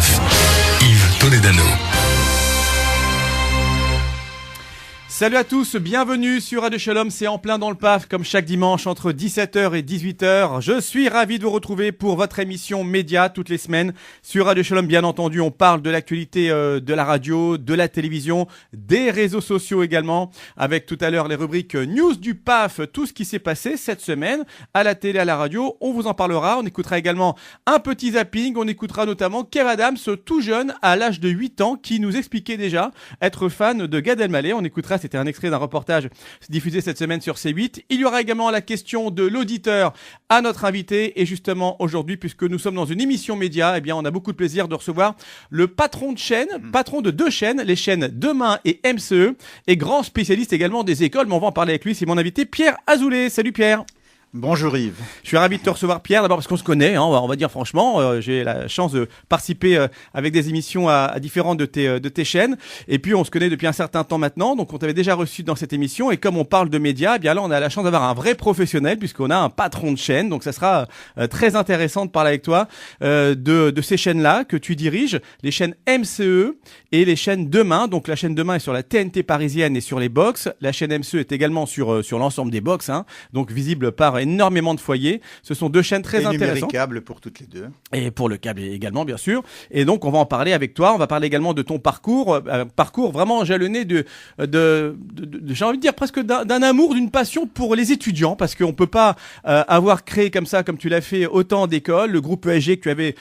PAF. Yves Toledano. Salut à tous, bienvenue sur Radio Shalom, c'est en plein dans le PAF comme chaque dimanche entre 17h et 18h. Je suis ravi de vous retrouver pour votre émission Média toutes les semaines sur Radio Shalom. Bien entendu, on parle de l'actualité de la radio, de la télévision, des réseaux sociaux également, avec tout à l'heure les rubriques News du PAF, tout ce qui s'est passé cette semaine à la télé, à la radio. On vous en parlera, on écoutera également un petit zapping, on écoutera notamment Kev Adams, tout jeune à l'âge de 8 ans, qui nous expliquait déjà être fan de Gad Elmaleh. On écoutera C'était un extrait d'un reportage diffusé cette semaine sur C8. Il y aura également la question de l'auditeur à notre invité. Et justement, aujourd'hui, puisque nous sommes dans une émission média, eh bien, on a beaucoup de plaisir de recevoir le patron de chaîne, patron de deux chaînes, les chaînes Demain et MCE, et grand spécialiste également des écoles. Mais on va en parler avec lui. C'est mon invité, Pierre Azoulay. Salut Pierre. Bonjour Yves. Je suis ravi de te recevoir Pierre, d'abord parce qu'on se connaît, hein, on va dire franchement, j'ai la chance de participer avec des émissions à différentes de tes chaînes, et puis on se connaît depuis un certain temps maintenant, donc on t'avait déjà reçu dans cette émission, et comme on parle de médias, eh bien là on a la chance d'avoir un vrai puisqu'on a un patron de chaîne, donc ça sera très intéressant de parler avec toi de ces chaînes-là que tu diriges, les chaînes MCE et les chaînes Demain. Donc la chaîne Demain est sur la TNT parisienne et sur les box, la chaîne MCE est également sur l'ensemble des box, hein, donc visible par énormément de foyers. Ce sont deux chaînes très intéressantes. Et câble pour toutes les deux. Et pour le câble également, bien sûr. Et donc, on va en parler avec toi. On va parler également de ton parcours. Parcours vraiment jalonné j'ai envie de dire presque d'un amour, d'une passion pour les étudiants. Parce qu'on ne peut pas avoir créé comme ça, comme tu l'as fait, autant d'écoles. Le groupe ESG que tu avais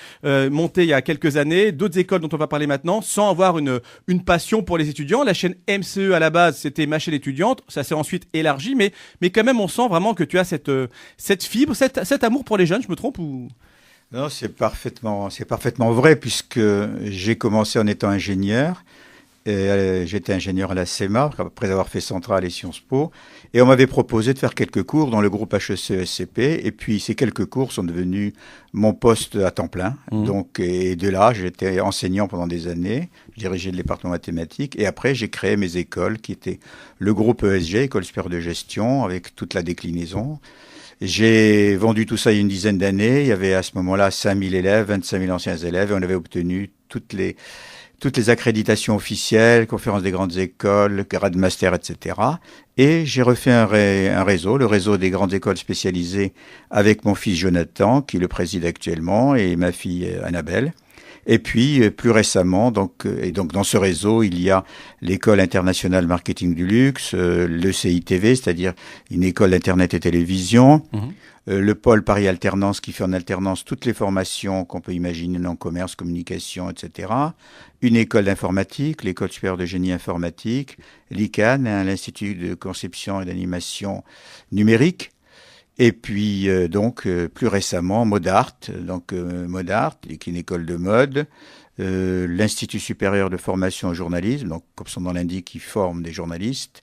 monté il y a quelques années. D'autres écoles dont on va parler maintenant. Sans avoir une passion pour les étudiants. La chaîne MCE à la base, c'était ma chaîne étudiante. Ça s'est ensuite élargi. Mais quand même, on sent vraiment que tu as cette fibre, cet amour pour les jeunes, je me trompe ou... Non, c'est parfaitement vrai, puisque j'ai commencé en étant ingénieur. J'étais ingénieur à la CEMA, après avoir fait Centrale et Sciences Po. Et on m'avait proposé de faire quelques cours dans le groupe HEC-SCP. Et puis, ces quelques cours sont devenus mon poste à temps plein. Donc, et de là, j'étais enseignant pendant des années. Je dirigeais le département mathématiques. Et après, j'ai créé mes écoles, qui étaient le groupe ESG, École supérieure de gestion, avec toute la déclinaison. J'ai vendu tout ça il y a une dizaine d'années. Il y avait à ce moment-là 5000 élèves, 25 000 anciens élèves, et on avait obtenu toutes les accréditations officielles, conférences des grandes écoles, grade master, etc. Et j'ai refait un réseau, le réseau des grandes écoles spécialisées, avec mon fils Jonathan, qui le préside actuellement, et ma fille Annabelle. Et puis, plus récemment, donc dans ce réseau, il y a l'École internationale marketing du luxe, le CITV, c'est-à-dire une école d'Internet et télévision, le pôle Paris Alternance qui fait en alternance toutes les formations qu'on peut imaginer dans le commerce, communication, etc. Une école d'informatique, l'École supérieure de génie informatique, l'ICANN, l'Institut de conception et d'animation numérique. Et puis, plus récemment, Modart, Modart, qui est une école de mode, l'Institut supérieur de formation au journalisme, donc comme son nom l'indique, qui forme des journalistes,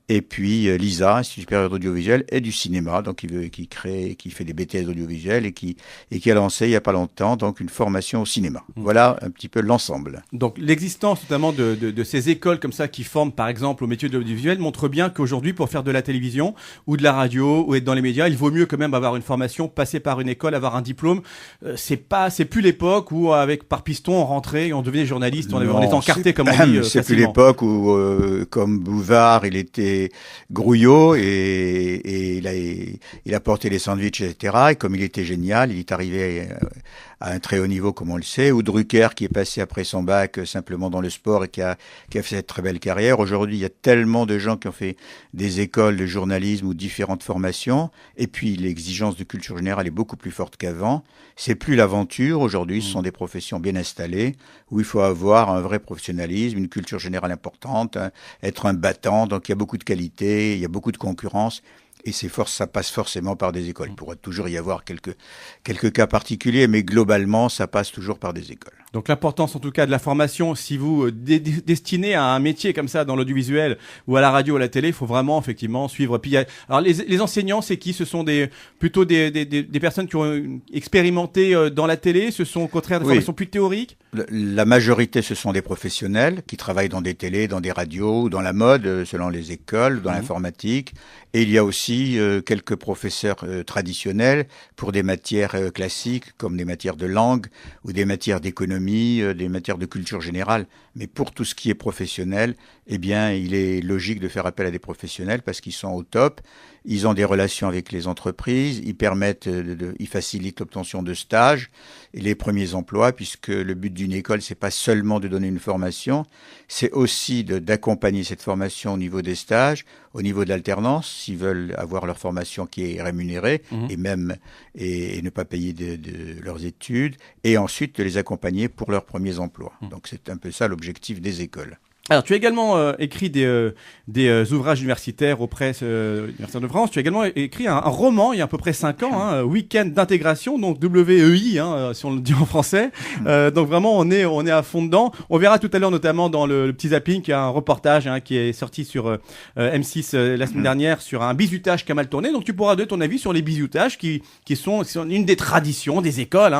et puis l'ISA, Institut supérieur d'audiovisuel et du cinéma, donc qui fait des BTS d'audiovisuel et qui a lancé il n'y a pas longtemps donc une formation au cinéma. Voilà un petit peu l'ensemble. Donc l'existence notamment de ces écoles comme ça qui forment par exemple au métier de l'audiovisuel montre bien qu'aujourd'hui pour faire de la télévision ou de la radio ou être dans les médias, il vaut mieux quand même avoir une formation, passer par une école, avoir un diplôme. C'est plus l'époque où par piston on rentrait, on devenait journaliste, on était encarté comme on dit. C'est plus l'époque où comme Bouvard, il était grouillot et il a porté les sandwichs, etc. Et comme il était génial, il est arrivé à un très haut niveau, comme on le sait, ou Drucker qui est passé après son bac simplement dans le sport et qui a fait cette très belle carrière. Aujourd'hui, il y a tellement de gens qui ont fait des écoles de journalisme ou différentes formations, et puis l'exigence de culture générale est beaucoup plus forte qu'avant. C'est plus l'aventure. Aujourd'hui, ce sont des professions bien installées où il faut avoir un vrai professionnalisme, une culture générale importante, être un battant. Donc, il y a beaucoup de qualité, il y a beaucoup de concurrence. Et ça passe forcément par des écoles. Il pourrait toujours y avoir quelques cas particuliers, mais globalement, ça passe toujours par des écoles. Donc l'importance en tout cas de la formation, si vous destinez à un métier comme ça dans l'audiovisuel ou à la radio ou à la télé, il faut vraiment effectivement suivre. Puis, alors les enseignants, c'est qui? Ce sont plutôt des personnes qui ont expérimenté dans la télé? Ce sont au contraire des formations plus théoriques? La majorité, ce sont des professionnels qui travaillent dans des télés, dans des radios, ou dans la mode, selon les écoles, dans l'informatique. Et il y a aussi quelques professeurs traditionnels pour des matières classiques, comme des matières de langue ou des matières d'économie d'économie, des matières de culture générale. Mais pour tout ce qui est professionnel, eh bien, il est logique de faire appel à des professionnels parce qu'ils sont au top. Ils ont des relations avec les entreprises, ils facilitent l'obtention de stages et les premiers emplois, puisque le but d'une école, c'est pas seulement de donner une formation, c'est aussi d'accompagner cette formation au niveau des stages, au niveau de l'alternance, s'ils veulent avoir leur formation qui est rémunérée et ne pas payer de leurs études, et ensuite de les accompagner pour leurs premiers emplois. Donc c'est un peu ça l'objectif des écoles. Alors, tu as également écrit des ouvrages universitaires aux presses universitaires de France. Tu as également écrit un roman il y a à peu près 5 ans, Week-end d'intégration, donc WEI, si on le dit en français. Donc vraiment, on est à fond dedans. On verra tout à l'heure, notamment dans le petit zapping, qu'il y a un reportage qui est sorti sur M6 la semaine dernière sur un bizutage qui a mal tourné. Donc tu pourras donner ton avis sur les bizutages qui sont une des traditions des écoles,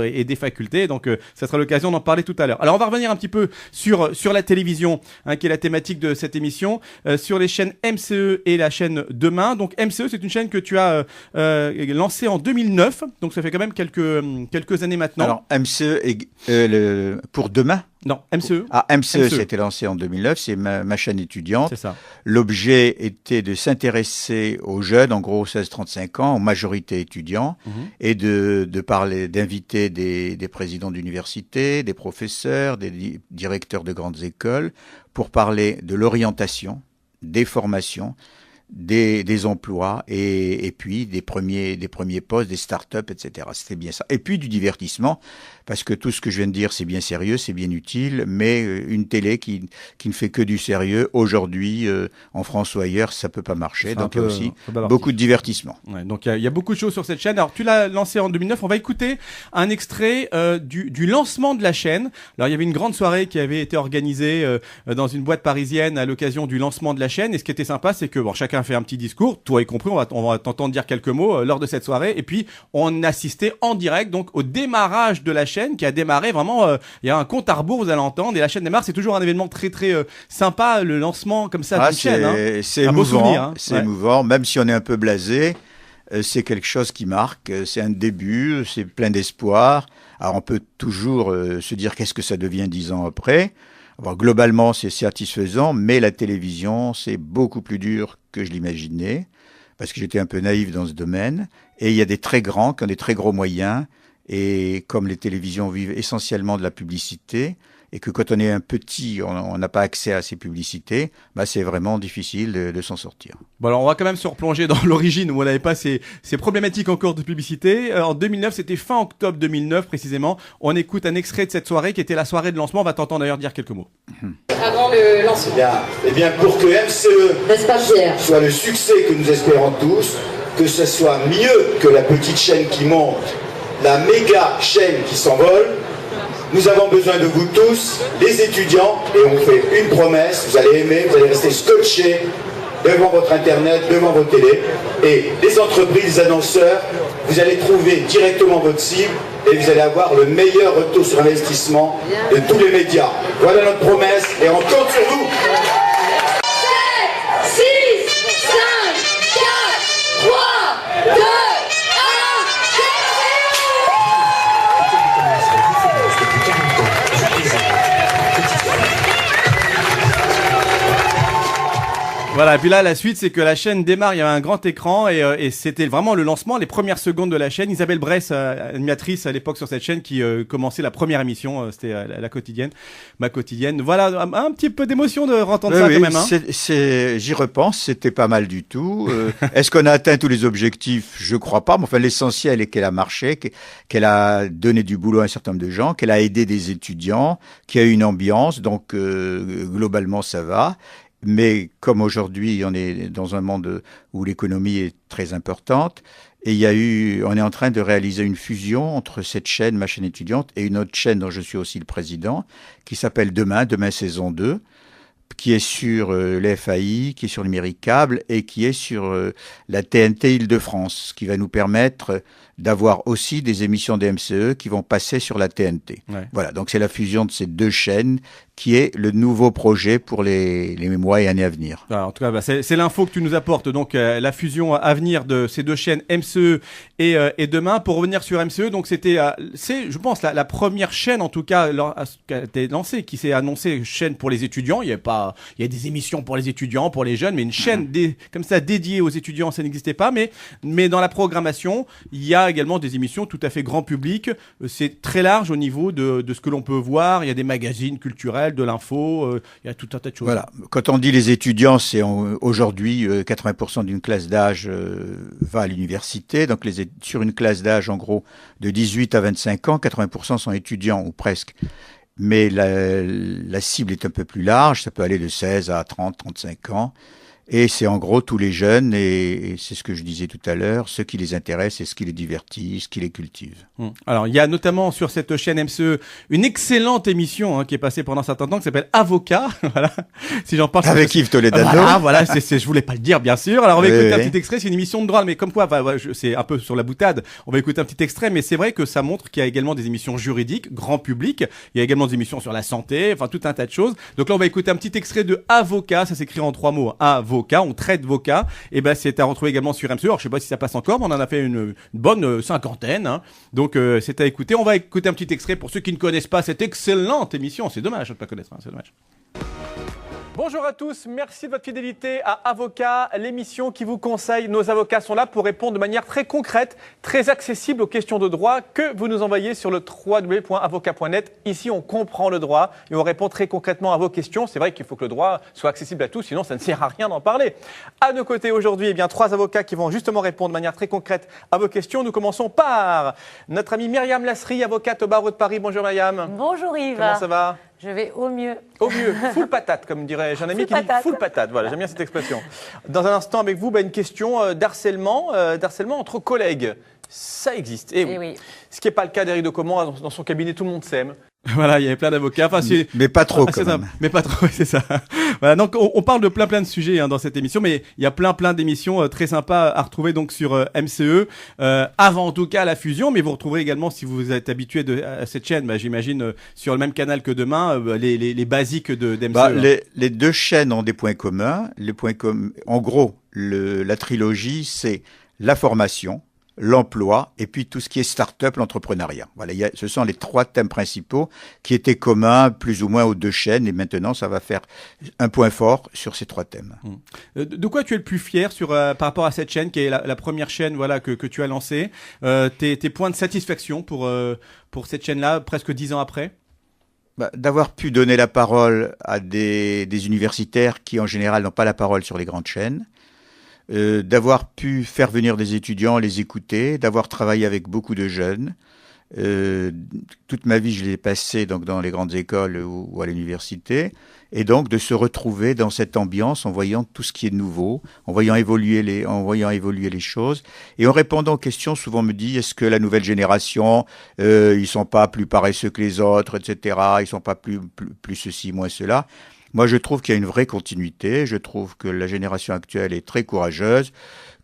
et des facultés. Donc ça sera l'occasion d'en parler tout à l'heure. Alors on va revenir un petit peu sur la télévision. Qui est la thématique de cette émission, sur les chaînes MCE et la chaîne Demain. Donc MCE, c'est une chaîne que tu as lancée en 2009, donc ça fait quand même quelques années maintenant. Alors MCE pour Demain. Non, MCE. MCE, ça a été lancé en 2009, c'est ma chaîne étudiante. C'est ça. L'objet était de s'intéresser aux jeunes, en gros 16-35 ans, en majorité étudiants, et de parler, d'inviter des présidents d'université, des professeurs, des directeurs de grandes écoles, pour parler de l'orientation, des formations, des emplois et puis des premiers postes, des start-up, etc. C'était bien ça. Et puis du divertissement, parce que tout ce que je viens de dire, c'est bien sérieux, c'est bien utile, mais une télé qui ne fait que du sérieux, aujourd'hui, en France ou ailleurs, ça peut pas marcher. Donc il y a aussi beaucoup de divertissement. Ouais, donc il y a beaucoup de choses sur cette chaîne. Alors tu l'as lancée en 2009, on va écouter un extrait du lancement de la chaîne. Alors il y avait une grande soirée qui avait été organisée dans une boîte parisienne à l'occasion du lancement de la chaîne. Et ce qui était sympa, c'est que chacun fait un petit discours, toi y compris, on va t'entendre dire quelques mots lors de cette soirée. Et puis on assistait en direct donc au démarrage de la chaîne qui a démarré vraiment. Il y a un compte à rebours, vous allez entendre. Et la chaîne démarre, c'est toujours un événement très très sympa, le lancement comme ça d'une chaîne. C'est émouvant, beau souvenir, c'est émouvant, même si on est un peu blasé. C'est quelque chose qui marque, c'est un début, c'est plein d'espoir. Alors on peut toujours se dire qu'est-ce que ça devient 10 ans après. Alors, globalement, c'est satisfaisant, mais la télévision, c'est beaucoup plus dur que je l'imaginais, parce que j'étais un peu naïf dans ce domaine. Et il y a des très grands qui ont des très gros moyens, et comme les télévisions vivent essentiellement de la publicité, et que quand on est un petit, on n'a pas accès à ces publicités, c'est vraiment difficile de s'en sortir. Bon, alors on va quand même se replonger dans l'origine où on n'avait pas ces problématiques encore de publicité. En 2009, c'était fin octobre 2009 précisément. On écoute un extrait de cette soirée qui était la soirée de lancement. On va t'entendre d'ailleurs dire quelques mots. Avant le lancement. Eh bien, pour que MCE soit le succès que nous espérons tous, que ce soit mieux que la petite chaîne qui monte, la méga chaîne qui s'envole, nous avons besoin de vous tous, les étudiants, et on fait une promesse, vous allez aimer, vous allez rester scotchés devant votre internet, devant vos télés, et les entreprises, les annonceurs, vous allez trouver directement votre cible et vous allez avoir le meilleur retour sur investissement de tous les médias. Voilà notre promesse et on compte sur vous. 7, 6, 5, 4, 3, 2, Voilà, et puis là, la suite, c'est que la chaîne démarre, il y avait un grand écran et c'était vraiment le lancement, les premières secondes de la chaîne. Isabelle Bress, animatrice à l'époque sur cette chaîne, qui commençait la première émission, c'était la quotidienne, ma quotidienne. Voilà, un petit peu d'émotion de entendre ça quand même. J'y repense, c'était pas mal du tout. Est-ce qu'on a atteint tous les objectifs? Je crois pas, mais enfin l'essentiel est qu'elle a marché, qu'elle a donné du boulot à un certain nombre de gens, qu'elle a aidé des étudiants, qu'il y a eu une ambiance, donc globalement ça va. Mais comme aujourd'hui, on est dans un monde où l'économie est très importante, et on est en train de réaliser une fusion entre cette chaîne, ma chaîne étudiante, et une autre chaîne dont je suis aussi le président, qui s'appelle Demain saison 2, qui est sur les FAI, qui est sur Numéricable et qui est sur la TNT Île-de-France, qui va nous permettre d'avoir aussi des émissions des MCE qui vont passer sur la TNT. Ouais. Voilà, donc c'est la fusion de ces deux chaînes qui est le nouveau projet pour les mois et années à venir. Alors, en tout cas, c'est l'info que tu nous apportes. Donc, la fusion à venir de ces deux chaînes MCE et Demain. Pour revenir sur MCE, donc c'est, je pense, la première chaîne, en tout cas, qui a été lancée, qui s'est annoncée chaîne pour les étudiants. Il y a des émissions pour les étudiants, pour les jeunes, mais une chaîne comme ça dédiée aux étudiants, ça n'existait pas. Mais dans la programmation, il y a également des émissions tout à fait grand public. C'est très large au niveau de ce que l'on peut voir. Il y a des magazines culturels, de l'info, il y a tout un tas de choses. Voilà. Quand on dit les étudiants, c'est aujourd'hui 80% d'une classe d'âge va à l'université. Donc sur une classe d'âge en gros de 18 à 25 ans, 80% sont étudiants ou presque. Mais la cible est un peu plus large, ça peut aller de 16 à 30, 35 ans. Et c'est en gros tous les jeunes, et c'est ce que je disais tout à l'heure, ce qui les intéresse et ce qui les divertit, ce qui les cultive. Alors, il y a notamment sur cette chaîne MCE une excellente émission qui est passée pendant un certain temps qui s'appelle Avocat. Voilà. Si j'en parle. Avec Yves Toledano. Voilà, je voulais pas le dire, bien sûr. Alors, on va écouter un petit extrait. C'est une émission de droit, mais comme quoi, c'est un peu sur la boutade. On va écouter un petit extrait, mais c'est vrai que ça montre qu'il y a également des émissions juridiques, grand public. Il y a également des émissions sur la santé, enfin, tout un tas de choses. Donc là, on va écouter un petit extrait de Avocat. Ça s'écrit en 3 mots. Avocat. On traite Voca, et c'est à retrouver également sur MCE. Alors je sais pas si ça passe encore, mais on en a fait une bonne cinquantaine. Donc c'est à écouter. On va écouter un petit extrait pour ceux qui ne connaissent pas cette excellente émission. C'est dommage de ne pas connaître, c'est dommage. Bonjour à tous, merci de votre fidélité à Avocat, l'émission qui vous conseille. Nos avocats sont là pour répondre de manière très concrète, très accessible aux questions de droit que vous nous envoyez sur le www.avocat.net. Ici, on comprend le droit et on répond très concrètement à vos questions. C'est vrai qu'il faut que le droit soit accessible à tous, sinon ça ne sert à rien d'en parler. À nos côtés aujourd'hui, 3 avocats qui vont justement répondre de manière très concrète à vos questions. Nous commençons par notre amie Myriam Lasserie, avocate au barreau de Paris. Bonjour Myriam. Bonjour Yves. Comment ça va ? Je vais au mieux. Au mieux, full patate, comme dirait. J'ai un ami qui dit full patate. Voilà, j'aime bien cette expression. Dans un instant, avec vous, une question d'harcèlement entre collègues. Ça existe. Et oui. Ce qui n'est pas le cas d'Éric de Comont. Dans son cabinet, tout le monde s'aime. Voilà, il y avait plein d'avocats. Enfin, mais pas trop, quand même. Mais pas trop, c'est ça. Voilà, donc on parle de plein de sujets dans cette émission, mais il y a plein d'émissions très sympas à retrouver donc sur MCE. Avant en tout cas la fusion, mais vous retrouverez également, si vous êtes habitué à cette chaîne, j'imagine sur le même canal que Demain, les basiques de MCE. Les deux chaînes ont des points communs. En gros, la trilogie, c'est la formation, l'emploi et puis tout ce qui est start-up, l'entrepreneuriat. Voilà, ce sont les 3 thèmes principaux qui étaient communs plus ou moins aux deux chaînes, et maintenant ça va faire un point fort sur ces 3 thèmes. De quoi tu es le plus fier par rapport à cette chaîne qui est la première chaîne que tu as lancée, tes points de satisfaction pour cette chaîne-là presque 10 ans après? D'avoir pu donner la parole à des universitaires qui en général n'ont pas la parole sur les grandes chaînes. D'avoir pu faire venir des étudiants, les écouter, d'avoir travaillé avec beaucoup de jeunes. Toute ma vie, je l'ai passée donc dans les grandes écoles ou à l'université, et donc de se retrouver dans cette ambiance en voyant tout ce qui est nouveau, en voyant évoluer les choses, et en répondant aux questions. Souvent on me dit, est-ce que la nouvelle génération, ils sont pas plus paresseux que les autres, etc. Ils sont pas plus ceci, moins cela. Moi, je trouve qu'il y a une vraie continuité. Je trouve que la génération actuelle est très courageuse,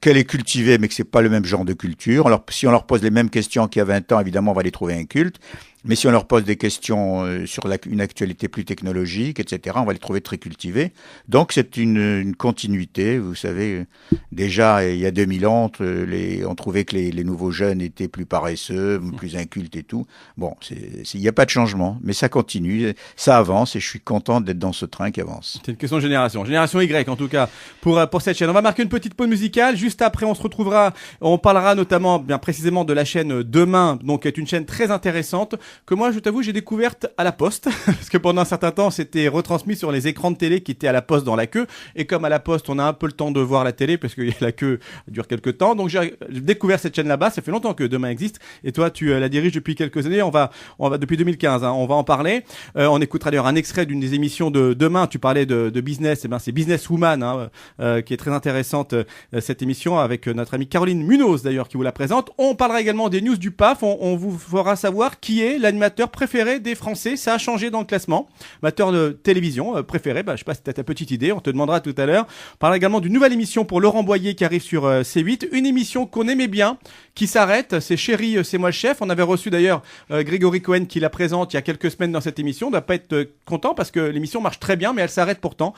qu'elle est cultivée, mais que c'est pas le même genre de culture. Alors, si on leur pose les mêmes questions qu'il y a 20 ans, évidemment, on va les trouver incultes. Mais si on leur pose des questions sur une actualité plus technologique, etc., on va les trouver très cultivés. Donc, c'est une continuité. Vous savez, déjà, il y a 2000 ans, on trouvait que les nouveaux jeunes étaient plus paresseux, plus incultes et tout. Bon, il n'y a pas de changement, mais ça continue, ça avance, et je suis content d'être dans ce train qui avance. C'est une question de génération. Génération Y, en tout cas, pour cette chaîne. On va marquer une petite pause musicale. Juste après, on parlera notamment, bien précisément, de la chaîne Demain, donc, qui est une chaîne très intéressante, que moi, je t'avoue, j'ai découverte à la Poste, parce que pendant un certain temps, c'était retransmis sur les écrans de télé qui étaient à la Poste dans la queue, et comme à la Poste, on a un peu le temps de voir la télé, parce que la queue dure quelques temps, donc j'ai découvert cette chaîne là-bas. Ça fait longtemps que Demain existe, et toi, tu la diriges depuis quelques années. On va depuis 2015, on va en parler. On écoutera d'ailleurs un extrait d'une des émissions de Demain. Tu parlais de business, c'est Business Woman, qui est très intéressante, cette émission. émission avec notre amie Caroline Munoz d'ailleurs qui vous la présente. On parlera également des news du PAF. On vous fera savoir qui est l'animateur préféré des Français. Ça a changé dans le classement. Animateur de télévision préféré, je sais pas si t'as ta petite idée, on te demandera tout à l'heure. On parlera également d'une nouvelle émission pour Laurent Boyer qui arrive sur C8. Une émission qu'on aimait bien, qui s'arrête. C'est Chérie, c'est moi le chef. On avait reçu d'ailleurs Grégory Cohen qui la présente il y a quelques semaines dans cette émission. On ne doit pas être content parce que l'émission marche très bien, mais elle s'arrête pourtant.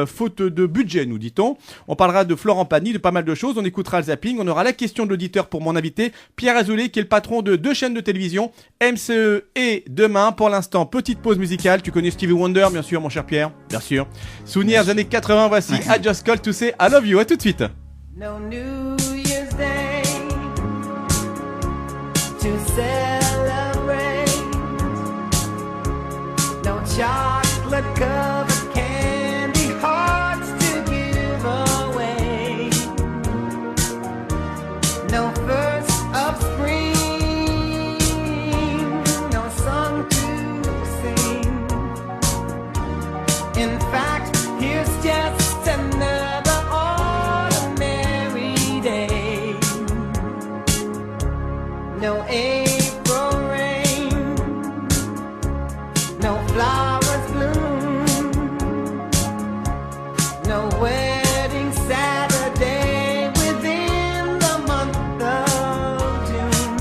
Faute de budget, nous dit-on. On parlera de Florent Pagny, de pas mal de choses. On écoutera le zapping. On aura la question de l'auditeur pour mon invité, Pierre Azoulay, qui est le patron de 2 chaînes de télévision, MCE et Demain. Pour l'instant, petite pause musicale. Tu connais Stevie Wonder, bien sûr, mon cher Pierre. Bien sûr. Souvenirs des années 80, voici I Just Called to Say I Love You. À tout de suite. No New Year's Day to celebrate. No chocolate covered candy hearts to give away. No first of spring, no song to sing. In fact, here's just another ordinary day. No April rain, no flowers bloom, no wedding Saturday within the month of June.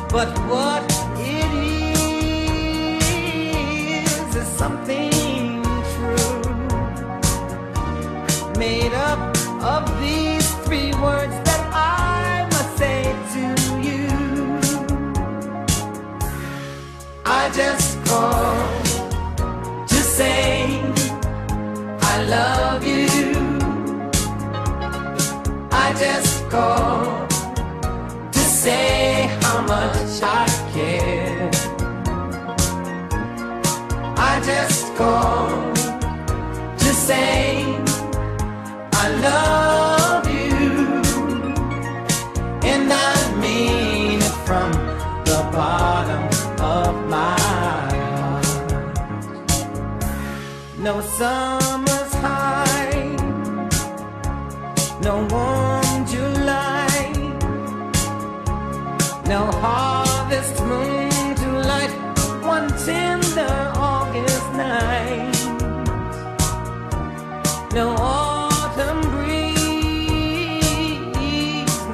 But what it is something true, made up of these 3 words that I must say to you. I just called to say I love you. I just called to say how much I care. I just called to say I love you, and I mean it from the bottom of my heart. No summer's high, no warm July, no harvest moon to light one tender August night. No autumn breeze,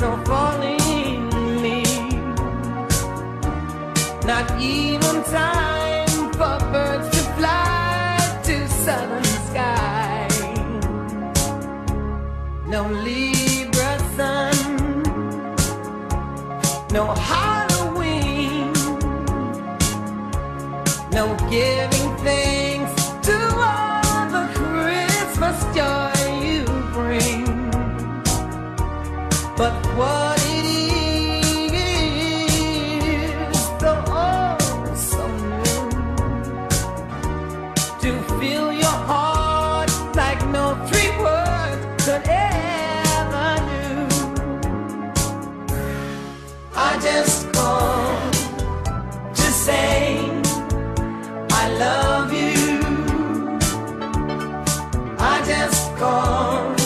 no falling leaves, not even time for birds to fly to southern sky. No Libra sun, no Halloween, no giving thanks to all the Christmas joy you bring. But what it is, so oh so new, to fill your heart like no 3 words could ever do. I just called to say I love you. I just called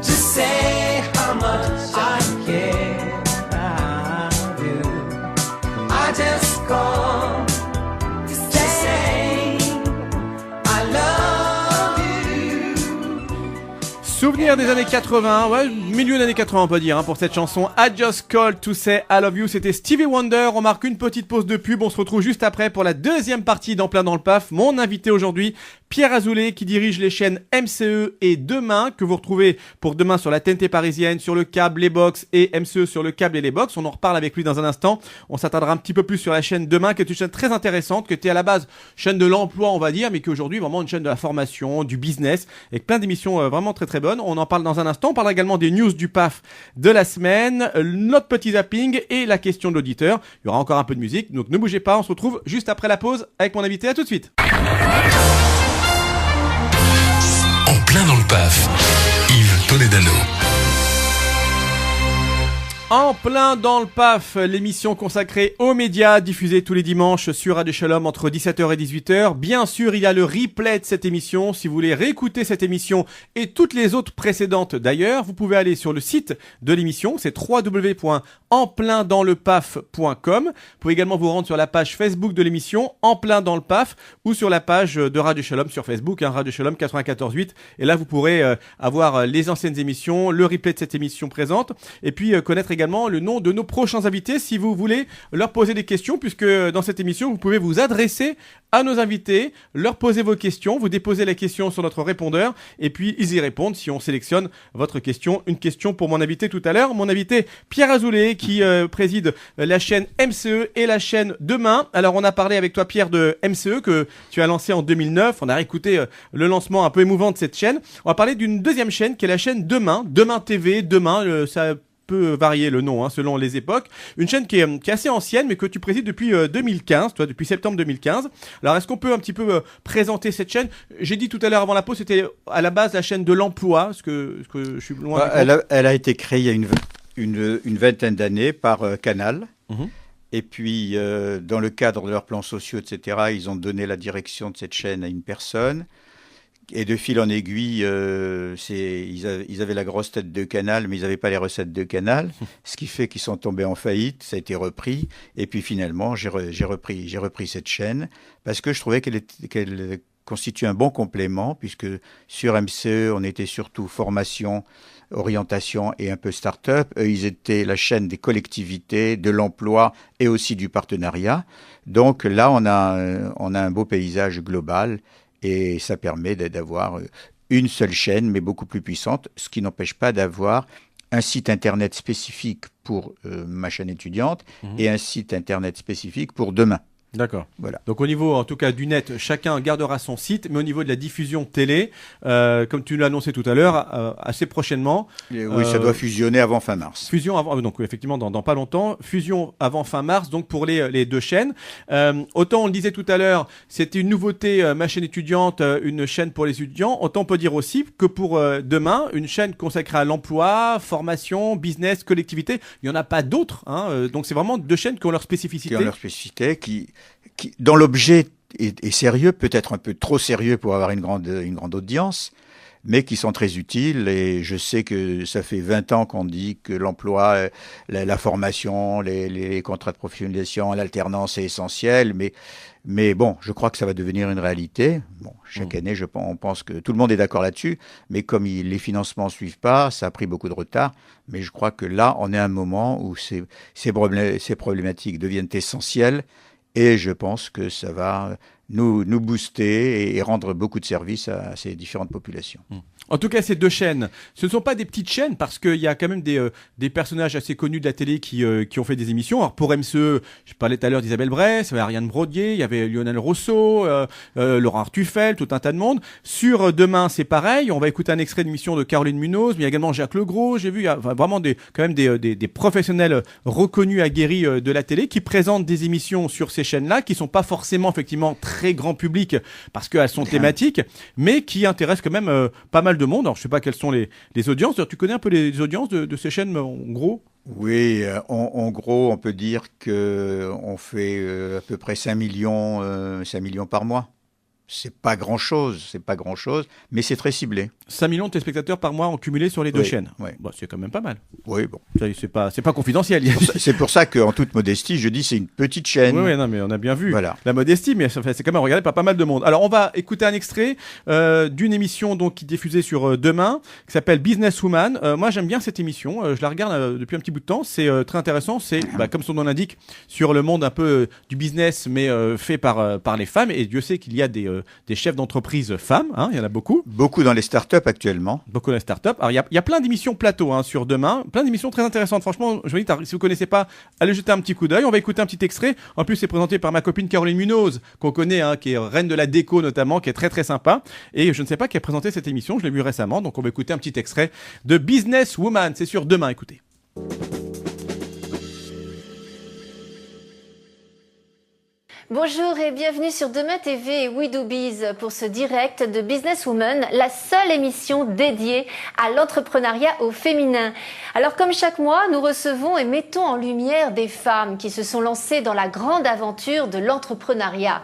to say how much I care. I do. I just called to say I love you. Souvenir des années 80, ouais, milieu des années 80 on peut dire, pour cette chanson I Just Called to Say I Love You. C'était Stevie Wonder. On marque une petite pause de pub. On se retrouve juste après pour la deuxième partie d'En plein dans le PAF. Mon invité aujourd'hui, Pierre Azoulay, qui dirige les chaînes MCE et Demain, que vous retrouvez pour Demain sur la TNT parisienne, sur le câble, les box, et MCE sur le câble et les box. On en reparle avec lui dans un instant. On s'attardera un petit peu plus sur la chaîne Demain, qui est une chaîne très intéressante, qui était à la base chaîne de l'emploi, on va dire, mais qui aujourd'hui est vraiment une chaîne de la formation, du business, avec plein d'émissions vraiment très très bonnes. On en parle dans un instant. On parlera également des news du PAF de la semaine, notre petit zapping et la question de l'auditeur. Il y aura encore un peu de musique, donc ne bougez pas. On se retrouve juste après la pause avec mon invité. À tout de suite. En plein dans le PAF, Yves Toledano. En plein dans le PAF, l'émission consacrée aux médias, diffusée tous les dimanches sur Radio Shalom entre 17h et 18h. Bien sûr, il y a le replay de cette émission. Si vous voulez réécouter cette émission et toutes les autres précédentes d'ailleurs, vous pouvez aller sur le site de l'émission, c'est www.enpleindantlepaf.com. Vous pouvez également vous rendre sur la page Facebook de l'émission, En plein dans le PAF, ou sur la page de Radio Shalom sur Facebook, Radio Shalom 94.8. Et là, vous pourrez avoir les anciennes émissions, le replay de cette émission présente, et puis connaître également le nom de nos prochains invités si vous voulez leur poser des questions, puisque dans cette émission vous pouvez vous adresser à nos invités, leur poser vos questions, vous déposez la question sur notre répondeur et puis ils y répondent si on sélectionne votre question. Une question pour mon invité tout à l'heure, mon invité Pierre Azoulay qui préside la chaîne MCE et la chaîne Demain. Alors on a parlé avec toi Pierre de MCE que tu as lancé en 2009, on a réécouté le lancement un peu émouvant de cette chaîne. On va parler d'une deuxième chaîne qui est la chaîne Demain, Demain TV, Demain, ça peut varier le nom selon les époques. Une chaîne qui est assez ancienne mais que tu présides depuis 2015, toi depuis septembre 2015. Alors est-ce qu'on peut un petit peu présenter cette chaîne? J'ai dit tout à l'heure avant la pause, c'était à la base la chaîne de l'emploi, parce que je suis loin. Elle a été créée il y a une vingtaine d'années par Canal. Mmh. Et puis dans le cadre de leurs plans sociaux, etc., ils ont donné la direction de cette chaîne à une personne. Et de fil en aiguille, ils avaient la grosse tête de Canal, mais ils n'avaient pas les recettes de Canal, ce qui fait qu'ils sont tombés en faillite. Ça a été repris. Et puis finalement, j'ai repris cette chaîne parce que je trouvais qu'elle constitue un bon complément, puisque sur MCE, on était surtout formation, orientation et un peu start-up. Eux, ils étaient la chaîne des collectivités, de l'emploi et aussi du partenariat. Donc là, on a un beau paysage global. Et ça permet d'avoir une seule chaîne, mais beaucoup plus puissante, ce qui n'empêche pas d'avoir un site internet spécifique pour ma chaîne étudiante et un site internet spécifique pour Demain. D'accord. Voilà. Donc au niveau, en tout cas, du net, chacun gardera son site, mais au niveau de la diffusion télé, comme tu l'as annoncé tout à l'heure, assez prochainement. Oui, ça doit fusionner avant fin mars. Fusion avant, donc effectivement dans pas longtemps, fusion avant fin mars, donc pour les deux chaînes. Autant on le disait tout à l'heure, c'était une nouveauté, ma chaîne étudiante, une chaîne pour les étudiants. Autant on peut dire aussi que pour Demain, une chaîne consacrée à l'emploi, formation, business, collectivité. Il n'y en a pas d'autres, donc c'est vraiment deux chaînes qui ont leur spécificité. Qui dont l'objet est sérieux, peut-être un peu trop sérieux pour avoir une grande audience, mais qui sont très utiles. Et je sais que ça fait 20 ans qu'on dit que l'emploi, la formation, les contrats de professionnalisation, l'alternance est essentiel, mais bon, je crois que ça va devenir une réalité. Bon, chaque année, on pense que tout le monde est d'accord là-dessus, mais comme les financements ne suivent pas, ça a pris beaucoup de retard. Mais je crois que là, on est à un moment où ces problématiques deviennent essentielles. Et je pense que ça va nous booster et rendre beaucoup de services à ces différentes populations. En tout cas, ces deux chaînes, ce ne sont pas des petites chaînes parce qu'il y a quand même des personnages assez connus de la télé qui ont fait des émissions. Alors pour MCE, je parlais tout à l'heure d'Isabelle Bress, il y avait Ariane Brodier, il y avait Lionel Rousseau, Laurent Artufel, tout un tas de monde. Sur Demain, c'est pareil. On va écouter un extrait d'émission de Caroline Munoz, mais il y a également Jacques Legros. J'ai vu, il y a vraiment des professionnels reconnus, aguerris de la télé qui présentent des émissions sur ces chaînes-là qui sont pas forcément effectivement très grand public parce qu'elles sont thématiques, mais qui intéressent quand même pas mal de monde. Alors je sais pas quelles sont les audiences. Tu connais un peu les audiences de ces chaînes en gros? Oui, en gros, on peut dire qu'on fait à peu près 5 millions par mois. C'est pas grand-chose, mais c'est très ciblé. 5 millions de téléspectateurs par mois en cumulé sur les deux chaînes. Oui. Bon, c'est quand même pas mal. Oui, bon. C'est pas confidentiel. C'est pour ça qu'en toute modestie, je dis c'est une petite chaîne. Oui, non, mais on a bien vu. Voilà. La modestie, mais c'est quand même regardé par pas mal de monde. Alors, on va écouter un extrait d'une émission donc qui est diffusée sur Demain, qui s'appelle Businesswoman. Moi, j'aime bien cette émission. Je la regarde depuis un petit bout de temps. C'est très intéressant. C'est, comme son nom l'indique, sur le monde un peu du business, mais fait par les femmes. Et Dieu sait qu'il y a des chefs d'entreprise femmes. Il y en a beaucoup. Beaucoup dans les startups actuellement. Beaucoup dans les startups. Alors, il y a plein d'émissions plateau sur Demain. Plein d'émissions très intéressantes. Franchement, je vous dis, si vous connaissez pas, allez jeter un petit coup d'œil. On va écouter un petit extrait. En plus, c'est présenté par ma copine Caroline Munoz, qu'on connaît, qui est reine de la déco notamment, qui est très très sympa. Et je ne sais pas qui a présenté cette émission. Je l'ai vu récemment. Donc, on va écouter un petit extrait de Businesswoman. C'est sur Demain. Écoutez. Bonjour et bienvenue sur Demain TV et We Do Biz pour ce direct de Businesswoman, la seule émission dédiée à l'entrepreneuriat au féminin. Alors comme chaque mois, nous recevons et mettons en lumière des femmes qui se sont lancées dans la grande aventure de l'entrepreneuriat.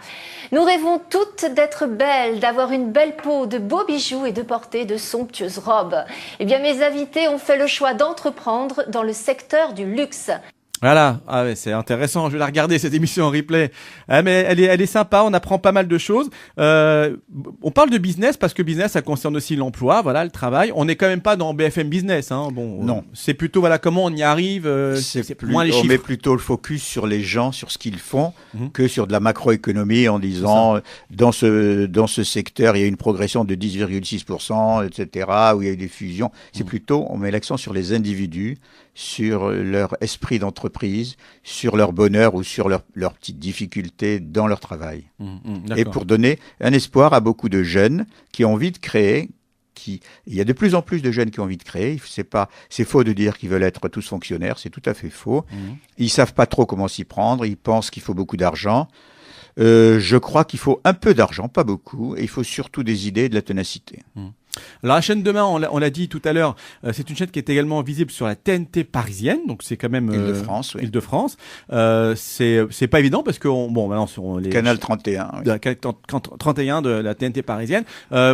Nous rêvons toutes d'être belles, d'avoir une belle peau, de beaux bijoux et de porter de somptueuses robes. Eh bien mes invités ont fait le choix d'entreprendre dans le secteur du luxe. Voilà, ah ouais, c'est intéressant, je vais la regarder cette émission en replay. Ah, mais elle est sympa, on apprend pas mal de choses. On parle de business parce que business ça concerne aussi l'emploi, voilà, le travail. On n'est quand même pas dans BFM Business, hein. Bon, non. C'est plutôt voilà comment on y arrive. Moins les chiffres. On met plutôt le focus sur les gens, sur ce qu'ils font, que sur de la macroéconomie en disant dans ce secteur il y a une progression de 10,6%, etc. Où il y a eu des fusions. C'est plutôt on met l'accent sur les individus, sur leur esprit d'entreprise, sur leur bonheur ou sur leurs petites difficultés dans leur travail. Et pour donner un espoir à beaucoup de jeunes qui ont envie de créer, il y a de plus en plus de jeunes qui ont envie de créer. C'est faux de dire qu'ils veulent être tous fonctionnaires, c'est tout à fait faux. Ils savent pas trop comment s'y prendre, ils pensent qu'il faut beaucoup d'argent. Je crois qu'il faut un peu d'argent, pas beaucoup, et il faut surtout des idées et de la ténacité. Alors la chaîne Demain, on l'a dit tout à l'heure, c'est une chaîne qui est également visible sur la TNT parisienne, donc c'est quand même Île-de-France, oui. Île-de-France. C'est pas évident parce que maintenant sur les Canal 31, oui. 31 de la TNT parisienne,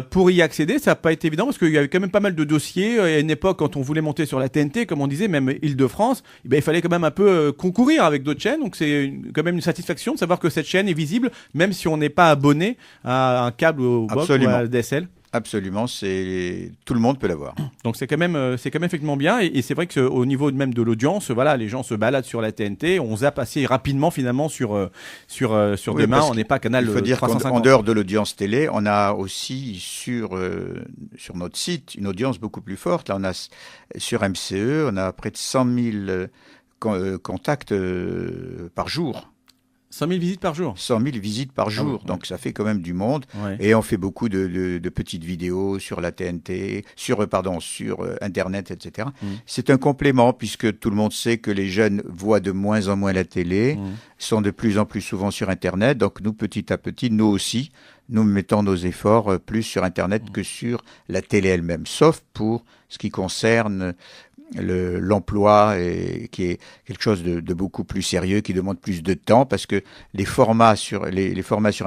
pour y accéder, ça n'a pas été évident parce qu'il y avait quand même pas mal de dossiers. À une époque, quand on voulait monter sur la TNT, comme on disait, même Île-de-France, il fallait quand même un peu concourir avec d'autres chaînes. Donc c'est quand même une satisfaction de savoir que cette chaîne est visible, même si on n'est pas abonné à un câble au box ou à DSL. Absolument, tout le monde peut l'avoir. Donc c'est quand même effectivement bien et c'est vrai que au niveau même de l'audience, voilà, les gens se baladent sur la TNT, on zappe assez rapidement finalement sur Demain, on n'est pas canal 350. Il faut dire qu'en dehors de l'audience télé, on a aussi sur notre site une audience beaucoup plus forte. Là, on a sur MCE, on a près de 100 000 contacts par jour. 100 000 visites par jour. 100 000 visites par jour, donc ça fait quand même du monde. Ouais. Et on fait beaucoup de petites vidéos sur la TNT, sur Internet, etc. C'est un complément puisque tout le monde sait que les jeunes voient de moins en moins la télé, sont de plus en plus souvent sur Internet. Donc nous, petit à petit, nous aussi, nous mettons nos efforts plus sur Internet que sur la télé elle-même, sauf pour ce qui concerne l'emploi et qui est quelque chose de beaucoup plus sérieux, qui demande plus de temps parce que les formats sur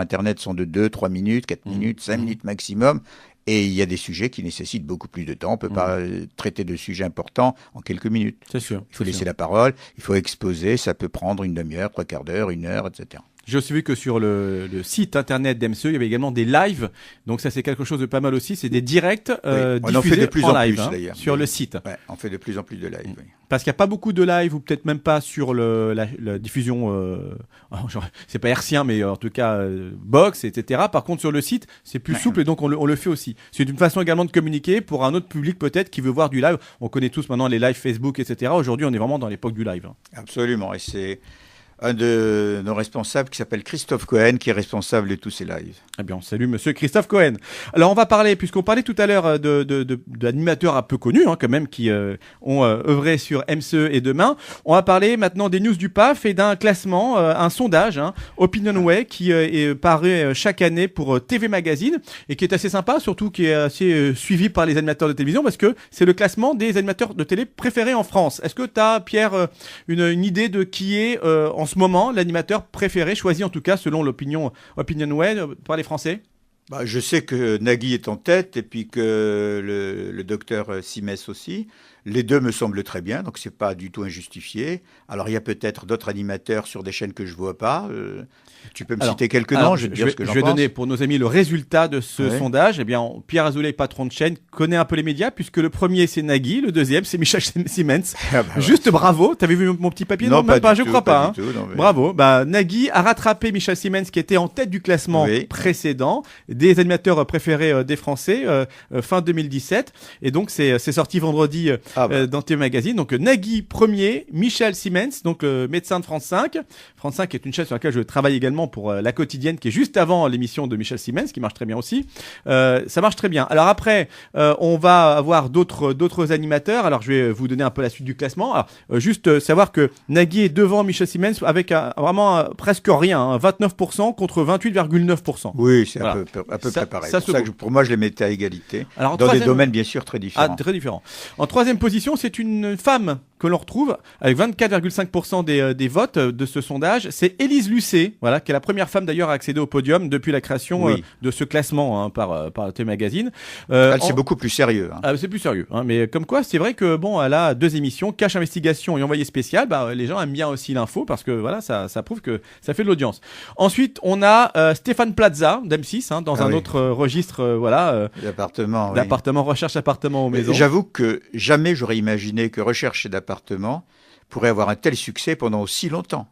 Internet sont de 2, 3 minutes, 4 minutes, 5 minutes maximum. Et il y a des sujets qui nécessitent beaucoup plus de temps. On ne peut pas traiter de sujets importants en quelques minutes. C'est sûr. Il faut laisser la parole, il faut exposer, ça peut prendre une demi-heure, 3/4 d'heure, 1 heure, etc. J'ai aussi vu que sur le site internet d'MCE, il y avait également des lives. Donc ça, c'est quelque chose de pas mal aussi. C'est des directs on en fait de plus en plus, d'ailleurs. Sur le site. Ouais, on fait de plus en plus de lives. Oui. Parce qu'il n'y a pas beaucoup de live ou peut-être même pas sur la diffusion, c'est pas hertzien, mais en tout cas box, etc. Par contre, sur le site, c'est plus souple et donc on le fait aussi. C'est une façon également de communiquer pour un autre public peut-être qui veut voir du live. On connaît tous maintenant les lives Facebook, etc. Aujourd'hui, on est vraiment dans l'époque du live. Absolument. Et c'est un de nos responsables qui s'appelle Christophe Cohen, qui est responsable de tous ces lives. Eh bien, on salue monsieur Christophe Cohen. Alors, on va parler, puisqu'on parlait tout à l'heure d'animateurs un peu connus, quand même, qui ont œuvré sur MCE et Demain. On va parler maintenant des news du PAF et d'un classement, un sondage, Opinionway, qui est paru chaque année pour TV Magazine et qui est assez sympa, surtout qui est assez suivi par les animateurs de télévision parce que c'est le classement des animateurs de télé préférés en France. Est-ce que tu as, Pierre, une idée de qui est en ce moment l'animateur préféré, choisi en tout cas selon Opinionway par les Français? Je sais que Nagui est en tête et puis que le docteur Simès aussi. Les deux me semblent très bien, donc c'est pas du tout injustifié. Alors il y a peut-être d'autres animateurs sur des chaînes que je vois pas. Tu peux me citer quelques noms, je vais te dire ce que j'en pense. Je vais donner pour nos amis le résultat de ce sondage. Eh bien, Pierre Azoulay, patron de chaîne, connaît un peu les médias puisque le premier c'est Nagui, le deuxième c'est Michel Siemens. Juste bravo. T'avais vu mon petit papier? Non, même pas. Je crois pas. Tout, non, mais... Bravo. Nagui a rattrapé Michel Siemens qui était en tête du classement précédent des animateurs préférés des Français fin 2017. Et donc c'est sorti vendredi dans TV Magazine. Donc Nagui premier, Michel Siemens, donc le médecin de France 5. France 5 est une chaîne sur laquelle je travaille également pour La Quotidienne, qui est juste avant l'émission de Michel Siemens, qui marche très bien aussi. Ça marche très bien. Alors après, on va avoir d'autres animateurs. Alors je vais vous donner un peu la suite du classement. Alors, juste savoir que Nagui est devant Michel Siemens avec vraiment presque rien, hein, 29% contre 28,9%. Oui, c'est Voilà. à peu près pareil. Ça C'est pour ça que pour moi, je les mettais à égalité. Alors, en dans des troisième- domaines bien sûr très Ah, différents. très différent. En troisième position, c'est une femme que l'on retrouve avec 24,5% des votes de ce sondage. C'est Élise Lucet, voilà, qui est la première femme d'ailleurs à accéder au podium depuis la création Oui. de ce classement hein, par TV Magazine. C'est beaucoup plus sérieux. Hein. Ah, c'est plus sérieux, hein, mais comme quoi, c'est vrai que bon, elle a 2 émissions, Cache Investigation et Envoyé spécial. Bah, les gens aiment bien aussi l'info parce que voilà, ça prouve que ça fait de l'audience. Ensuite, on a Stéphane Plaza d'M6 hein, dans un oui. autre registre, voilà, L'appartement. Oui. d'appartement, recherche appartement aux maisons. J'avoue que jamais j'aurais imaginé que Recherche d'appartement pourrait avoir un tel succès pendant aussi longtemps.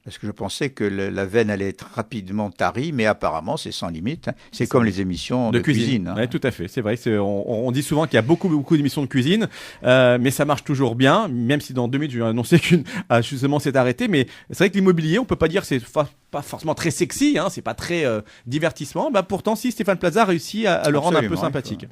Parce que je pensais que la veine allait être rapidement tarie, mais apparemment c'est sans limite. Hein. C'est comme les émissions de cuisine. Hein. Ouais, tout à fait, c'est vrai. On dit souvent qu'il y a beaucoup d'émissions de cuisine, mais ça marche toujours bien, même si dans 2 minutes je vais annoncer qu'une justement s'est arrêtée. Mais c'est vrai que l'immobilier, on peut pas dire que c'est pas forcément très sexy, hein, c'est pas très divertissement. Bah pourtant, si Stéphane Plaza a réussi à le rendre un peu Absolument, sympathique.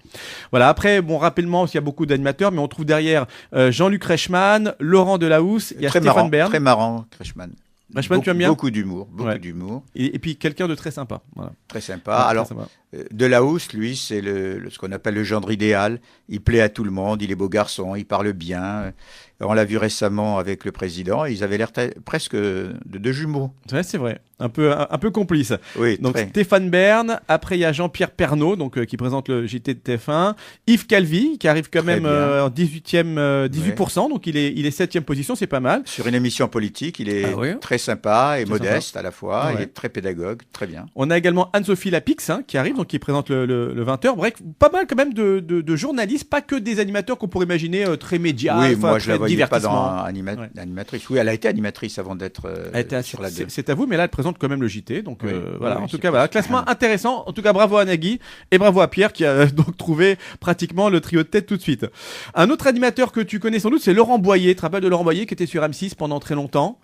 Voilà. Après, bon, rapidement, il y a beaucoup d'animateurs, mais on trouve derrière Jean-Luc Reichmann, Laurent Delahousse, il y a Stéphane Bern. Très marrant, Reichmann. Reichmann, tu aimes bien ? Beaucoup d'humour, Ouais. d'humour. Et puis quelqu'un de très sympa. Voilà. Très sympa. Ouais, Alors, très sympa. Delahousse, lui, c'est ce qu'on appelle le gendre idéal. Il plaît à tout le monde, il est beau garçon, il parle bien. On l'a vu récemment avec le président, ils avaient l'air presque de 2 jumeaux. Ouais, c'est vrai. Un peu complice. Oui, Donc très. Stéphane Bern, après il y a Jean-Pierre Pernaut donc qui présente le JT de TF1, Yves Calvi qui arrive quand Très même bien. en 18%, donc il est 7e position, c'est pas mal. Sur une émission politique, il est Ah oui. très sympa et C'est modeste à la fois. Ouais. Il est très pédagogue, très bien. On a également Anne-Sophie Lapix hein, qui arrive, donc qui présente le 20h. Bref, pas mal quand même de journalistes, pas que des animateurs qu'on pourrait imaginer très médias, oui, enfin, moi je très la voyais pas divertissement. dans Ouais. animatrice. Oui, elle a été animatrice avant d'être Elle était sur la 2. c'est à vous, mais là elle présente quand même le JT, donc Oui. voilà. Oui, En tout c'est cas, voilà, classement intéressant. En tout cas, bravo à Nagui et bravo à Pierre qui a donc trouvé pratiquement le trio de tête tout de suite. Un autre animateur que tu connais sans doute, c'est Laurent Boyer. Tu te rappelles de Laurent Boyer qui était sur M6 pendant très longtemps.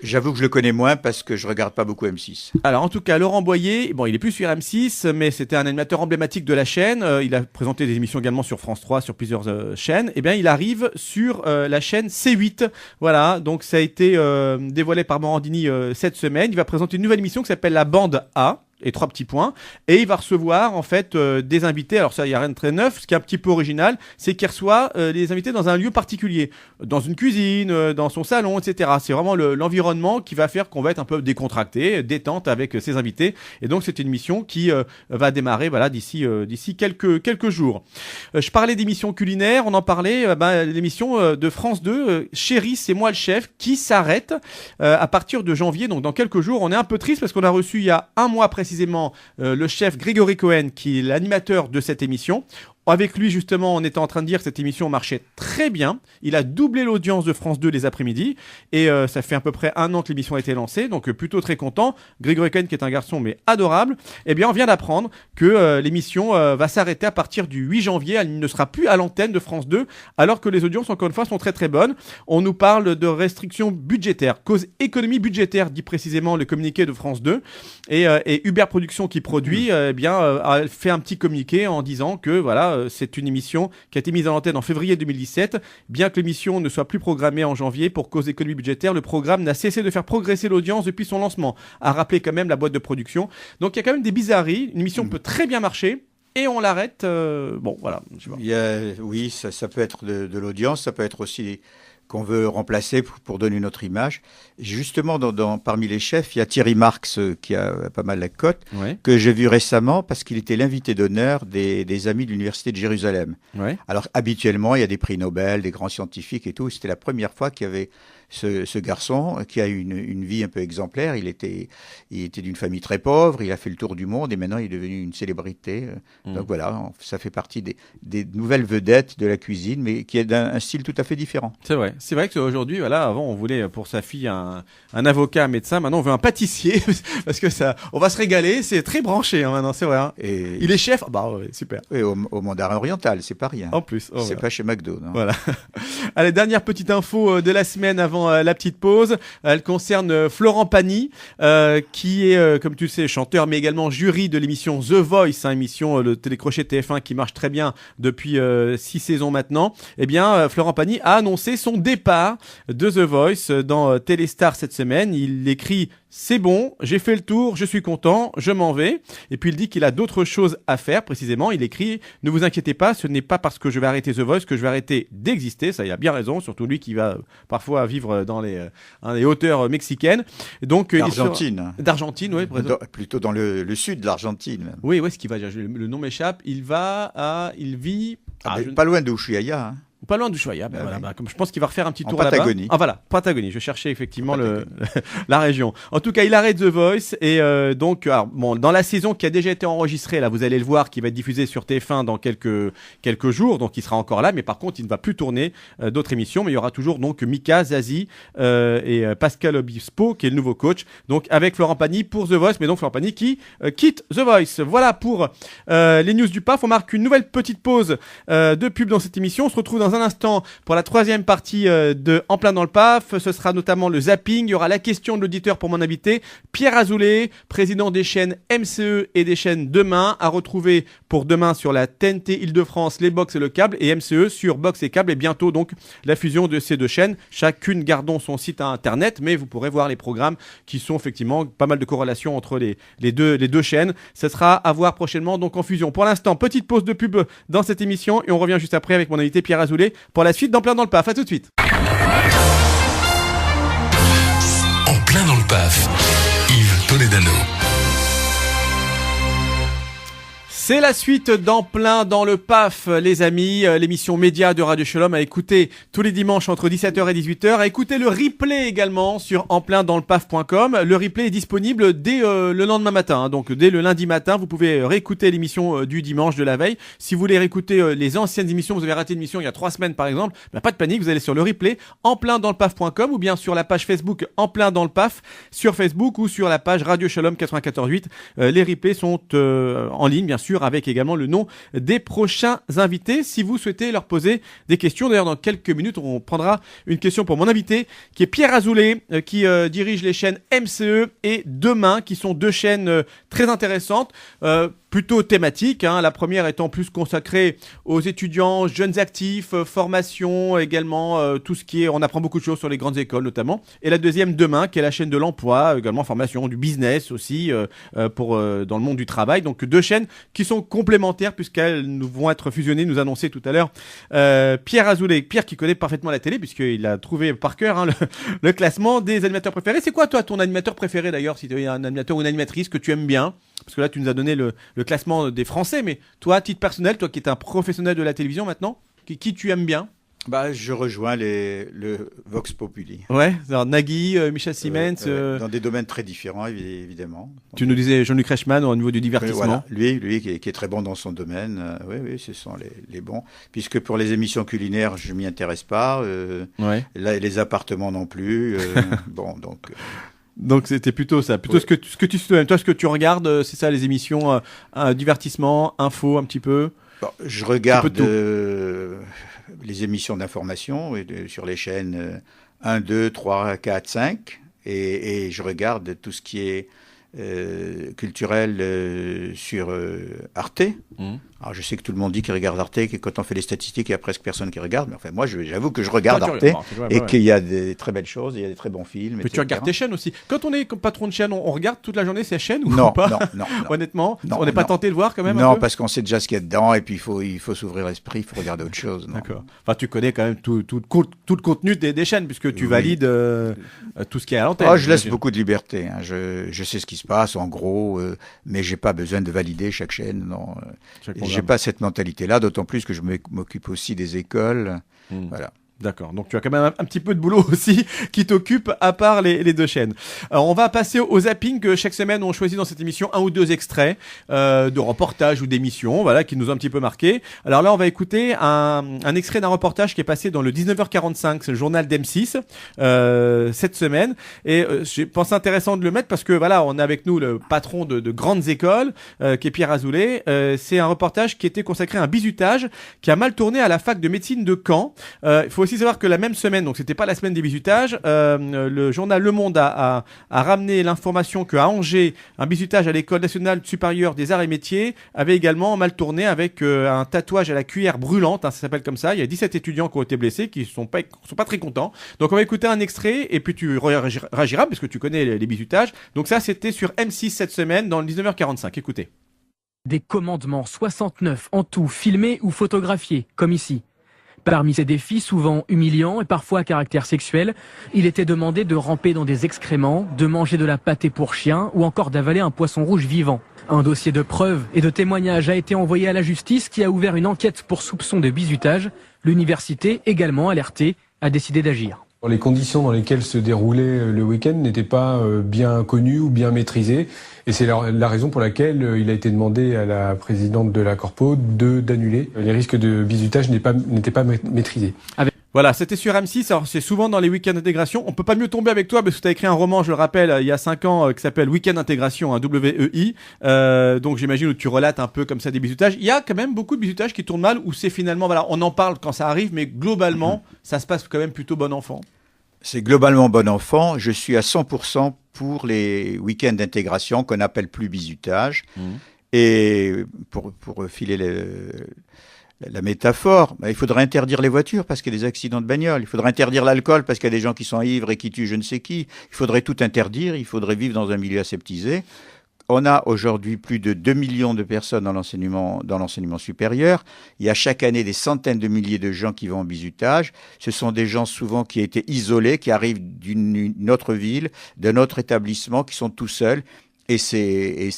J'avoue que je le connais moins parce que je regarde pas beaucoup M6. Alors en tout cas, Laurent Boyer, bon, il est plus sur M6, mais c'était un animateur emblématique de la chaîne. Il a présenté des émissions également sur France 3, sur plusieurs chaînes. Eh bien, il arrive sur la chaîne C8. Voilà, donc ça a été dévoilé par Morandini cette semaine. Il va présenter une nouvelle émission qui s'appelle La Bande A. Et 3 petits points. Et il va recevoir en fait des invités. Alors ça, il y a rien de très neuf. Ce qui est un petit peu original, c'est qu'il reçoit les invités dans un lieu particulier, dans une cuisine, dans son salon, etc. C'est vraiment l'environnement qui va faire qu'on va être un peu décontracté, détente avec ses invités. Et donc c'est une émission qui va démarrer voilà d'ici quelques jours. Je parlais d'émissions culinaires, on en parlait. L'émission de France 2, Chérie, c'est moi le chef, qui s'arrête à partir de janvier. Donc dans quelques jours, on est un peu triste parce qu'on a reçu il y a un mois précisément le chef Grégory Cohen, qui est l'animateur de cette émission. Avec lui, justement, on était en train de dire que cette émission marchait très bien. Il a doublé l'audience de France 2 les après-midi. Et ça fait à peu près 1 an que l'émission a été lancée. Donc, plutôt très content. Grégory Cohen, qui est un garçon, mais adorable. Eh bien, on vient d'apprendre que l'émission va s'arrêter à partir du 8 janvier. Elle ne sera plus à l'antenne de France 2, alors que les audiences, encore une fois, sont très très bonnes. On nous parle de restrictions budgétaires. Cause économie budgétaire, dit précisément le communiqué de France 2. Et Hubert Productions, qui produit, a fait un petit communiqué en disant que, voilà, c'est une émission qui a été mise à l'antenne en février 2017. Bien que l'émission ne soit plus programmée en janvier pour cause d'économie budgétaire, le programme n'a cessé de faire progresser l'audience depuis son lancement, a rappelé quand même la boîte de production. Donc il y a quand même des bizarreries. Une émission peut très bien marcher et on l'arrête. Bon, voilà. Je sais pas. Oui, ça peut être de l'audience, ça peut être aussi qu'on veut remplacer pour donner une autre image. Justement, parmi les chefs, il y a Thierry Marx qui a pas mal la cote, Ouais. que j'ai vu récemment parce qu'il était l'invité d'honneur des amis de l'Université de Jérusalem. Ouais. Alors, habituellement, il y a des prix Nobel, des grands scientifiques et tout. C'était la première fois qu'il y avait ce garçon qui a une vie un peu exemplaire. Il était d'une famille très pauvre, il a fait le tour du monde et maintenant il est devenu une célébrité. Donc voilà, ça fait partie des nouvelles vedettes de la cuisine, mais qui est d'un style tout à fait différent. C'est vrai qu'aujourd'hui, voilà, avant on voulait pour sa fille un avocat, un médecin, maintenant on veut un pâtissier parce que on va se régaler, c'est très branché maintenant, c'est vrai. Hein. Et il est chef, bah ouais, super. Et au mandarin oriental, c'est pas rien. En plus, c'est pas chez McDo. Non. Voilà. Allez, dernière petite info de la semaine avant la petite pause. Elle concerne Florent Pagny, qui est, comme tu le sais, chanteur, mais également jury de l'émission The Voice, émission le télécrochet TF1 qui marche très bien depuis 6 saisons maintenant. Eh bien, Florent Pagny a annoncé son départ de The Voice dans Téléstar cette semaine. Il écrit: c'est bon, j'ai fait le tour, je suis content, je m'en vais. Et puis il dit qu'il a d'autres choses à faire, précisément. Il écrit: ne vous inquiétez pas, ce n'est pas parce que je vais arrêter The Voice que je vais arrêter d'exister. Ça, il a bien raison, surtout lui qui va parfois vivre dans les hauteurs mexicaines. Donc, d'Argentine, oui. Plutôt dans le sud de l'Argentine. Même. Oui, où est-ce qu'il va? Le nom m'échappe. Il vit... pas loin d'Ushuaia. Hein. Pas loin d'Ushuaia, comme je pense qu'il va refaire un petit tour Patagonie. là-bas. Ah voilà, Patagonie. Je cherchais effectivement la région. En tout cas, il arrête The Voice et donc, dans la saison qui a déjà été enregistrée, là, vous allez le voir, qui va être diffusée sur TF1 dans quelques jours, donc il sera encore là, mais par contre, il ne va plus tourner d'autres émissions, mais il y aura toujours donc Mika, Zazie et Pascal Obispo, qui est le nouveau coach, donc avec Florent Pagny pour The Voice, mais donc Florent Pagny qui quitte The Voice. Voilà pour les news du PAF. On marque une nouvelle petite pause de pub dans cette émission. On se retrouve dans un instant pour la troisième partie de En plein dans le PAF. Ce sera notamment le zapping. Il y aura la question de l'auditeur pour mon invité, Pierre Azoulay, président des chaînes MCE et des chaînes Demain, à retrouver pour demain sur la TNT Île-de-France, les box et le câble, et MCE sur box et câble, et bientôt donc la fusion de ces deux chaînes. Chacune gardons son site internet, mais vous pourrez voir les programmes qui sont effectivement pas mal de corrélations entre les deux chaînes. Ce sera à voir prochainement donc en fusion. Pour l'instant, petite pause de pub dans cette émission et on revient juste après avec mon invité Pierre Azoulay pour la suite d'En plein dans le PAF. À tout de suite. En plein dans le PAF, Yves Toledano. C'est la suite d'En plein dans le PAF, les amis, l'émission média de Radio Shalom à écouter tous les dimanches entre 17h et 18h, à écouter le replay également sur enpleindantlepaf.com. Le replay est disponible dès le lendemain matin, donc dès le lundi matin, vous pouvez réécouter l'émission du dimanche de la veille. Si vous voulez réécouter les anciennes émissions, vous avez raté une émission il y a 3 semaines par exemple, pas de panique, vous allez sur le replay enpleindantlepaf.com ou bien sur la page Facebook En plein dans le PAF sur Facebook ou sur la page Radio Shalom 94.8. Les replays sont en ligne bien sûr, avec également le nom des prochains invités si vous souhaitez leur poser des questions. D'ailleurs, dans quelques minutes, on prendra une question pour mon invité qui est Pierre Azoulay, qui dirige les chaînes MCE et Demain, qui sont deux chaînes très intéressantes, plutôt thématiques. La première étant plus consacrée aux étudiants, jeunes actifs, formation, également tout ce qui est, on apprend beaucoup de choses sur les grandes écoles notamment. Et la deuxième, Demain, qui est la chaîne de l'emploi, également formation, du business aussi, pour dans le monde du travail. Donc deux chaînes qui sont complémentaires puisqu'elles vont être fusionnées, nous annoncer tout à l'heure Pierre Azoulay. Pierre qui connaît parfaitement la télé puisqu'il a trouvé par cœur le classement des animateurs préférés. C'est quoi toi ton animateur préféré d'ailleurs, si tu as un animateur ou une animatrice que tu aimes bien? Parce que là tu nous as donné le classement des Français, mais toi à titre personnel, toi qui es un professionnel de la télévision maintenant, qui tu aimes bien? Je rejoins le Vox Populi. Ouais, alors Nagui, Michel Siemens. Dans des domaines très différents, évidemment. Tu nous disais Jean-Luc Reichmann au niveau du divertissement. Voilà. Lui qui est très bon dans son domaine. Oui, ce sont les bons. Puisque pour les émissions culinaires, je m'y intéresse pas. Là, les appartements non plus. Donc c'était plutôt ça, ce que tu toi ce que tu regardes, c'est ça les émissions divertissement, info un petit peu. Je regarde les émissions d'information sur les chaînes 1, 2, 3, 4, 5 et je regarde tout ce qui est culturel sur Arte. Alors je sais que tout le monde dit qu'il regarde Arte, que quand on fait les statistiques, il y a presque personne qui regarde. Mais enfin, moi, j'avoue que je regarde Arte et qu'il y a des très belles choses, il y a des très bons films. Mais tu regardes tes chaînes aussi. Quand on est patron de chaîne, on regarde toute la journée ces chaînes ou non, pas? Non. Honnêtement, on n'est pas tenté de voir quand même? Non, parce qu'on sait déjà ce qu'il y a dedans et puis il faut s'ouvrir l'esprit, il faut regarder autre chose. D'accord. Enfin, tu connais quand même tout le contenu des chaînes puisque tu valides tout ce qui est à l'antenne. Je laisse beaucoup de liberté. Je sais ce qui se passe en gros, mais j'ai pas besoin de valider chaque chaîne. Non. J'ai pas cette mentalité-là, d'autant plus que je m'occupe aussi des écoles. Voilà. D'accord, donc tu as quand même un petit peu de boulot aussi qui t'occupe à part les deux chaînes. Alors on va passer au zapping que chaque semaine on choisit dans cette émission un ou deux extraits de reportages ou d'émissions, voilà, qui nous ont un petit peu marqué. Alors là on va écouter un extrait d'un reportage qui est passé dans le 19h45, c'est le journal d'M6 cette semaine, et j'ai pensé intéressant de le mettre parce que voilà, on a avec nous le patron de grandes écoles qui est Pierre Azoulay. C'est un reportage qui était consacré à un bizutage qui a mal tourné à la fac de médecine de Caen. Il faut aussi savoir que la même semaine, donc c'était pas la semaine des bizutages, le journal Le Monde a ramené l'information qu'à Angers, un bizutage à l'école nationale supérieure des arts et métiers avait également mal tourné avec un tatouage à la cuillère brûlante, hein, ça s'appelle comme ça. Il y a 17 étudiants qui ont été blessés, qui sont pas très contents. Donc on va écouter un extrait et puis tu réagiras parce que tu connais les bizutages. Donc ça c'était sur M6 cette semaine dans le 19h45. Écoutez. Des commandements, 69 en tout, filmés ou photographiés, comme ici. Parmi ces défis, souvent humiliants et parfois à caractère sexuel, il était demandé de ramper dans des excréments, de manger de la pâtée pour chien ou encore d'avaler un poisson rouge vivant. Un dossier de preuves et de témoignages a été envoyé à la justice qui a ouvert une enquête pour soupçon de bizutage. L'université, également alertée, a décidé d'agir. Les conditions dans lesquelles se déroulait le week-end n'étaient pas bien connues ou bien maîtrisées. Et c'est la raison pour laquelle il a été demandé à la présidente de la Corpo d'annuler. Les risques de bizutage n'étaient pas maîtrisés. Voilà, c'était sur M6. Alors, c'est souvent dans les week-ends d'intégration. On peut pas mieux tomber avec toi parce que tu as écrit un roman, je le rappelle, il y a 5 ans, qui s'appelle Week-end Intégration, hein, WEI. Donc, j'imagine où tu relates un peu comme ça des bizutages. Il y a quand même beaucoup de bizutages qui tournent mal où c'est finalement, voilà, on en parle quand ça arrive, mais globalement, ça se passe quand même plutôt bon enfant. C'est globalement bon enfant. Je suis à 100% pour les week-ends d'intégration qu'on n'appelle plus bizutage. Et pour filer la métaphore, il faudrait interdire les voitures parce qu'il y a des accidents de bagnole. Il faudrait interdire l'alcool parce qu'il y a des gens qui sont ivres et qui tuent je ne sais qui. Il faudrait tout interdire. Il faudrait vivre dans un milieu aseptisé. On a aujourd'hui plus de 2 millions de personnes dans l'enseignement supérieur. Il y a chaque année des centaines de milliers de gens qui vont en bizutage. Ce sont des gens souvent qui ont été isolés, qui arrivent d'une autre ville, d'un autre établissement, qui sont tout seuls. Et ces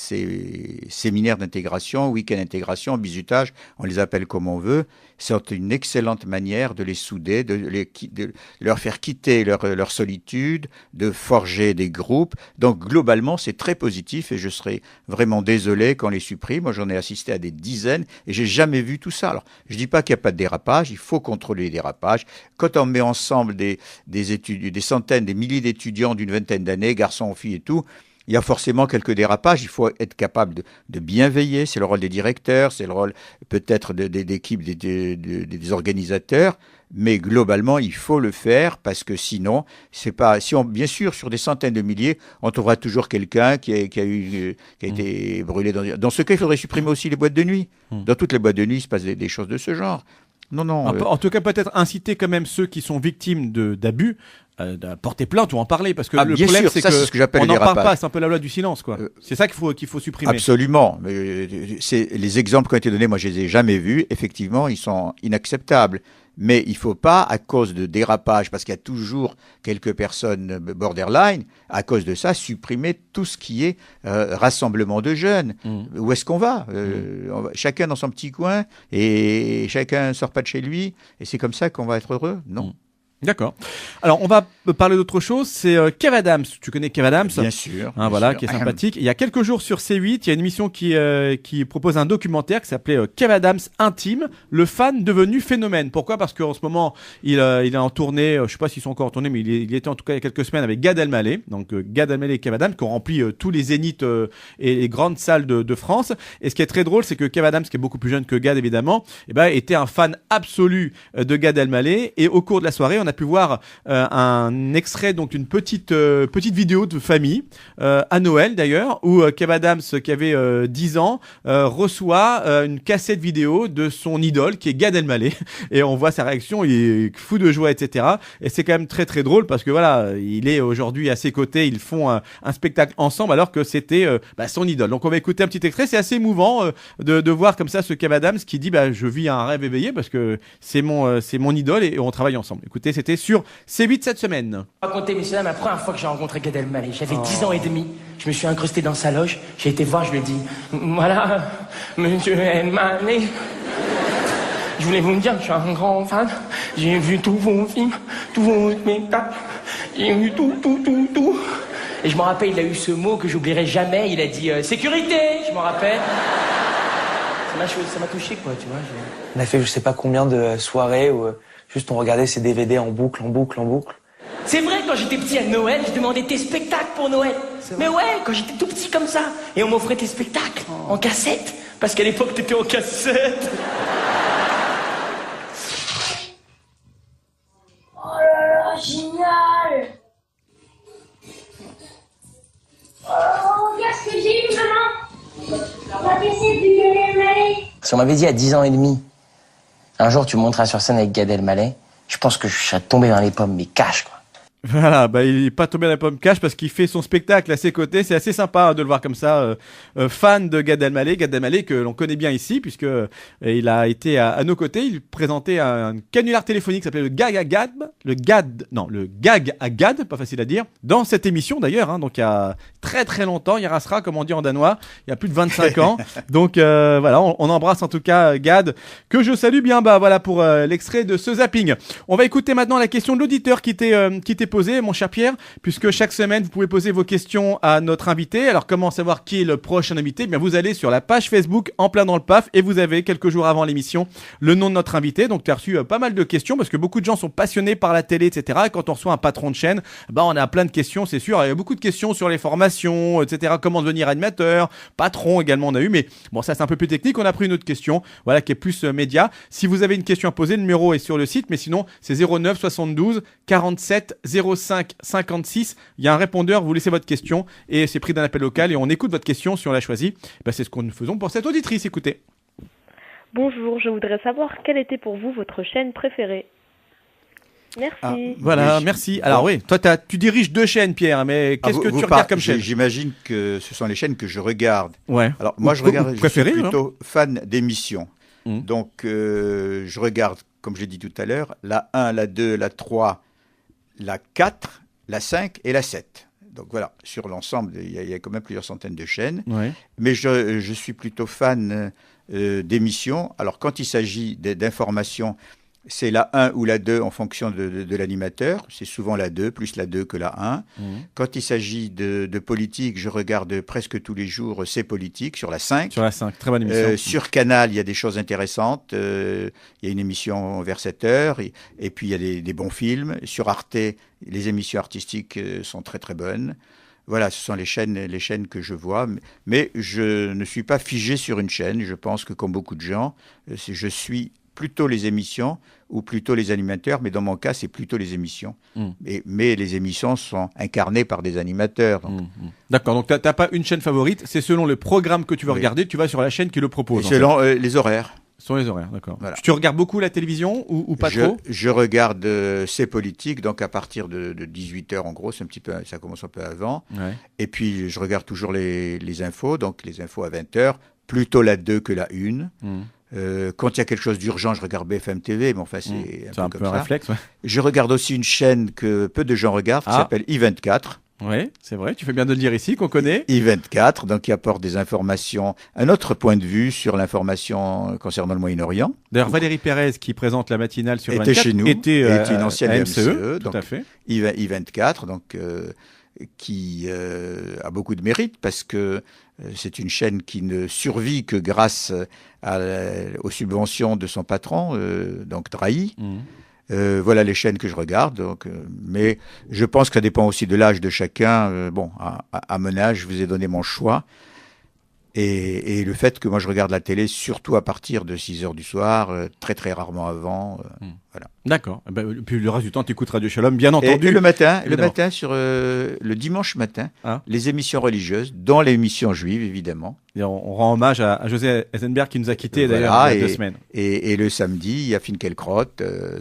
séminaires d'intégration, week-end d'intégration, bizutage, on les appelle comme on veut, c'est une excellente manière de les souder, de leur faire quitter leur solitude, de forger des groupes. Donc globalement, c'est très positif et je serais vraiment désolé qu'on les supprime. Moi, j'en ai assisté à des dizaines et j'ai jamais vu tout ça. Alors, je dis pas qu'il n'y a pas de dérapage, il faut contrôler les dérapages. Quand on met ensemble des centaines, des milliers d'étudiants d'une vingtaine d'années, garçons, filles et tout, il y a forcément quelques dérapages, il faut être capable de bien veiller, c'est le rôle des directeurs, c'est le rôle peut-être d'équipes des organisateurs, mais globalement il faut le faire parce que sinon, c'est pas, bien sûr sur des centaines de milliers, on trouvera toujours quelqu'un qui a été brûlé. Dans ce cas, il faudrait supprimer aussi les boîtes de nuit. Dans toutes les boîtes de nuit, il se passe des choses de ce genre. Non. En tout cas, peut-être inciter quand même ceux qui sont victimes d'abus à porter plainte ou en parler, parce que le problème c'est qu'on n'en parle pas, c'est un peu la loi du silence, quoi. C'est ça qu'il faut supprimer. Absolument. Les exemples qui ont été donnés, moi je les ai jamais vus. Effectivement, ils sont inacceptables. Mais il ne faut pas, à cause de dérapage, parce qu'il y a toujours quelques personnes borderline, à cause de ça, supprimer tout ce qui est rassemblement de jeunes. Où est-ce qu'on va, chacun dans son petit coin, et chacun ne sort pas de chez lui, et c'est comme ça qu'on va être heureux? Non. D'accord. Alors, on va parler d'autre chose. C'est Kev Adams. Tu connais Kev Adams? Bien sûr. Hein, voilà, qui est sympathique. Il y a quelques jours sur C8, il y a une émission qui propose un documentaire qui s'appelait Kev Adams Intime, le fan devenu phénomène. Pourquoi? Parce qu'en ce moment, il est en tournée. Je sais pas s'ils sont encore en tournée, mais il était en tout cas il y a quelques semaines avec Gad Elmaleh. Donc Gad Elmaleh et Kev Adams qui ont rempli tous les zéniths et les grandes salles de France. Et ce qui est très drôle, c'est que Kev Adams, qui est beaucoup plus jeune que Gad évidemment, était un fan absolu de Gad Elmaleh. Et au cours de la soirée, on a pu voir un extrait, donc une petite vidéo de famille à Noël d'ailleurs, où Kev Adams, qui avait 10 ans, reçoit une cassette vidéo de son idole qui est Gad Elmaleh, et on voit sa réaction, il est fou de joie, etc. Et c'est quand même très très drôle parce que voilà, il est aujourd'hui à ses côtés, ils font un spectacle ensemble alors que c'était son idole. Donc on va écouter un petit extrait, c'est assez émouvant de voir comme ça ce Kev Adams qui dit je vis un rêve éveillé parce que c'est mon idole et on travaille ensemble. Écoutez, c'était sur C8 cette semaine. Racontez, messieurs, la première fois que j'ai rencontré Gad Elmaleh, j'avais 10 ans et demi, je me suis incrusté dans sa loge, j'ai été voir, je lui ai dit, voilà, monsieur Elmaleh, Je voulais vous dire que je suis un grand fan. J'ai vu tous vos films, tous vos spectacles. J'ai vu tout. Et je me rappelle, il a eu ce mot que j'oublierai jamais. Il a dit sécurité, je me rappelle. Ça m'a touché, quoi, tu vois. On a fait je sais pas combien de soirées où juste on regardait ces DVD en boucle. C'est vrai, quand j'étais petit à Noël, je demandais tes spectacles pour Noël. Mais ouais, quand j'étais tout petit comme ça. Et on m'offrait tes spectacles en cassette. Parce qu'à l'époque, t'étais en cassette. Oh là là, génial! Oh, regarde ce que j'ai eu, maman! La cassette de Gad Elmaleh. Si on m'avait dit à 10 ans et demi, un jour tu monteras sur scène avec Gad Elmaleh, je pense que je serais tombé dans les pommes, mais cash, quoi. Voilà, il est pas tombé dans la pomme cash parce qu'il fait son spectacle à ses côtés. C'est assez sympa de le voir comme ça, fan de Gad Elmaleh que l'on connaît bien ici puisque il a été à nos côtés. Il présentait un canular téléphonique qui s'appelait le Gag à Gad, pas facile à dire, dans cette émission d'ailleurs. Hein, donc il y a très très longtemps, Yarasra comme on dit en danois, il y a plus de 25 ans. Donc voilà, on embrasse en tout cas Gad que je salue bien. Voilà pour l'extrait de ce zapping. On va écouter maintenant la question de l'auditeur qui était posée, mon cher Pierre, puisque chaque semaine vous pouvez poser vos questions à notre invité. Alors comment savoir qui est le prochain invité? Bien, vous allez sur la page Facebook En plein dans le PAF et vous avez quelques jours avant l'émission le nom de notre invité. Donc tu as reçu pas mal de questions parce que beaucoup de gens sont passionnés par la télé, etc. Et quand on reçoit un patron de chaîne, on a plein de questions, c'est sûr. Il y a beaucoup de questions sur les formations, etc. Comment devenir animateur, patron également on a eu, mais bon, ça c'est un peu plus technique. On a pris une autre question, voilà, qui est plus média. Si vous avez une question à poser, le numéro est sur le site, mais sinon c'est 09 72 47 05 56. Il y a un répondeur, vous laissez votre question et c'est pris d'un appel local et on écoute votre question si on l'a choisie. C'est ce que nous faisons pour cette auditrice. Écoutez. Bonjour, je voudrais savoir quelle était pour vous votre chaîne préférée. Merci. Voilà, merci. Alors oui, toi tu diriges 2 chaînes, Pierre, mais qu'est-ce que tu regardes comme chaîne? J'imagine que ce sont les chaînes que je regarde. Ouais. Alors moi je suis plutôt hein fan d'émissions. Donc je regarde, comme je l'ai dit tout à l'heure, la 1, la 2, la 3, la 4, la 5 et la 7. Donc voilà, sur l'ensemble, il y a quand même plusieurs centaines de chaînes. Ouais. Mais je suis plutôt fan d'émissions. Alors quand il s'agit d'informations, c'est la 1 ou la 2 en fonction de l'animateur. C'est souvent la 2, plus la 2 que la 1. Quand il s'agit de politique, je regarde presque tous les jours C'est politique sur la 5. Sur la 5, très bonne émission. Sur Canal, il y a des choses intéressantes. Il y a une émission vers 7 heures. Et puis, il y a des bons films. Sur Arte, les émissions artistiques sont très, très bonnes. Voilà, ce sont les chaînes que je vois. Mais je ne suis pas figé sur une chaîne. Je pense que, comme beaucoup de gens, je suis plutôt les émissions ou plutôt les animateurs, mais dans mon cas, c'est plutôt les émissions. Mais les émissions sont incarnées par des animateurs. D'accord, donc tu n'as pas une chaîne favorite, c'est selon le programme que tu veux regarder, tu vas sur la chaîne qui le propose. Et selon les horaires. Selon les horaires, d'accord. Voilà. Tu regardes beaucoup la télévision ou pas trop? Je regarde C'est politique, donc à partir de 18h en gros, c'est un petit peu, ça commence un peu avant. Ouais. Et puis je regarde toujours les infos, donc les infos à 20h, plutôt la 2 que la 1. Quand il y a quelque chose d'urgent, je regarde BFM TV, mais enfin c'est un peu comme un ça. réflexe. Ouais. Je regarde aussi une chaîne que peu de gens regardent, qui s'appelle I24. Oui, c'est vrai, tu fais bien de le dire ici, qu'on connaît. I24, donc qui apporte des informations, un autre point de vue sur l'information concernant le Moyen-Orient. D'ailleurs, Valérie Pérez, qui présente la matinale sur était 24, chez nous, était une ancienne à MCE, tout donc à fait. I24, donc qui a beaucoup de mérite parce que c'est une chaîne qui ne survit que grâce aux subventions de son patron, donc Drahi. Voilà les chaînes que je regarde. Donc, mais je pense que ça dépend aussi de l'âge de chacun. Bon, à mon âge, je vous ai donné mon choix. Et le fait que moi je regarde la télé surtout à partir de 6h du soir, très très rarement avant. Voilà. D'accord. Puis le reste du temps, tu écoutes Radio Shalom, bien entendu. Et le matin, sur le dimanche matin, les émissions religieuses, dont l'émission juive évidemment. Et on rend hommage à José Eisenberg qui nous a quittés d'ailleurs il y a 2 semaines. Et le samedi, il y a Finkielkraut,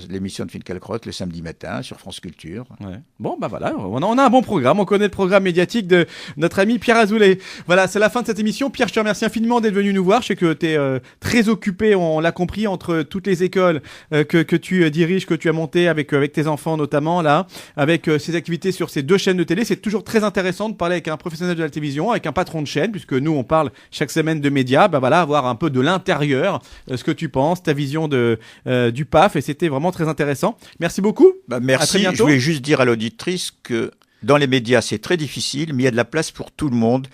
l'émission de Finkielkraut le samedi matin sur France Culture. Ouais. Bon, voilà, on a un bon programme. On connaît le programme médiatique de notre ami Pierre Azoulay. Voilà, c'est la fin de cette émission. Pierre, je te remercie infiniment d'être venu nous voir. Je sais que tu es très occupé, on l'a compris, entre toutes les écoles que tu diriges, que tu as montées avec tes enfants notamment, là, avec ces activités sur ces 2 chaînes de télé. C'est toujours très intéressant de parler avec un professionnel de la télévision, avec un patron de chaîne, puisque nous, on parle chaque semaine de médias, voilà, avoir un peu de l'intérieur, ce que tu penses, ta vision du PAF, et c'était vraiment très intéressant. Merci beaucoup. Merci. À très bientôt. Je voulais juste dire à l'auditrice que dans les médias, c'est très difficile, mais il y a de la place pour tout le monde.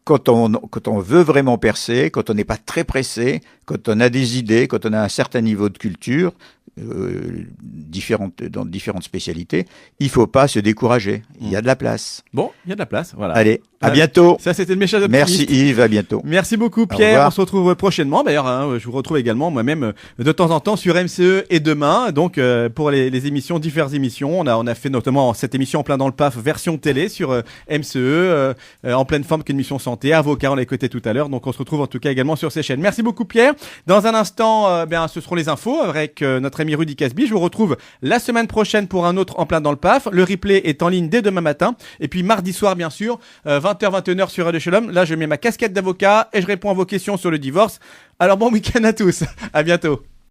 Quand on veut vraiment percer, quand on n'est pas très pressé, quand on a des idées, quand on a un certain niveau de culture, dans différentes spécialités, il faut pas se décourager. Il y a de la place. Bon, il y a de la place, voilà. Allez, à bientôt. Ça, c'était le Méchage Merci Optimiste. Yves, à bientôt. Merci beaucoup Pierre, on se retrouve prochainement. D'ailleurs, je vous retrouve également moi-même de temps en temps sur MCE et demain. Donc pour les émissions, diverses émissions, on a fait notamment cette émission En plein dans le PAF version télé sur MCE, En pleine forme, qui est une émission santé, avocat, on l'a écouté tout à l'heure. Donc on se retrouve en tout cas également sur ces chaînes. Merci beaucoup Pierre. Dans un instant, ce seront les infos avec notre ami Rudy Casby. Je vous retrouve la semaine prochaine pour un autre En plein dans le PAF. Le replay est en ligne dès demain matin. Et puis mardi soir, bien sûr, 20h, 21h sur Radio Shalom. Là, je mets ma casquette d'avocat et je réponds à vos questions sur le divorce. Alors bon week-end à tous. À bientôt.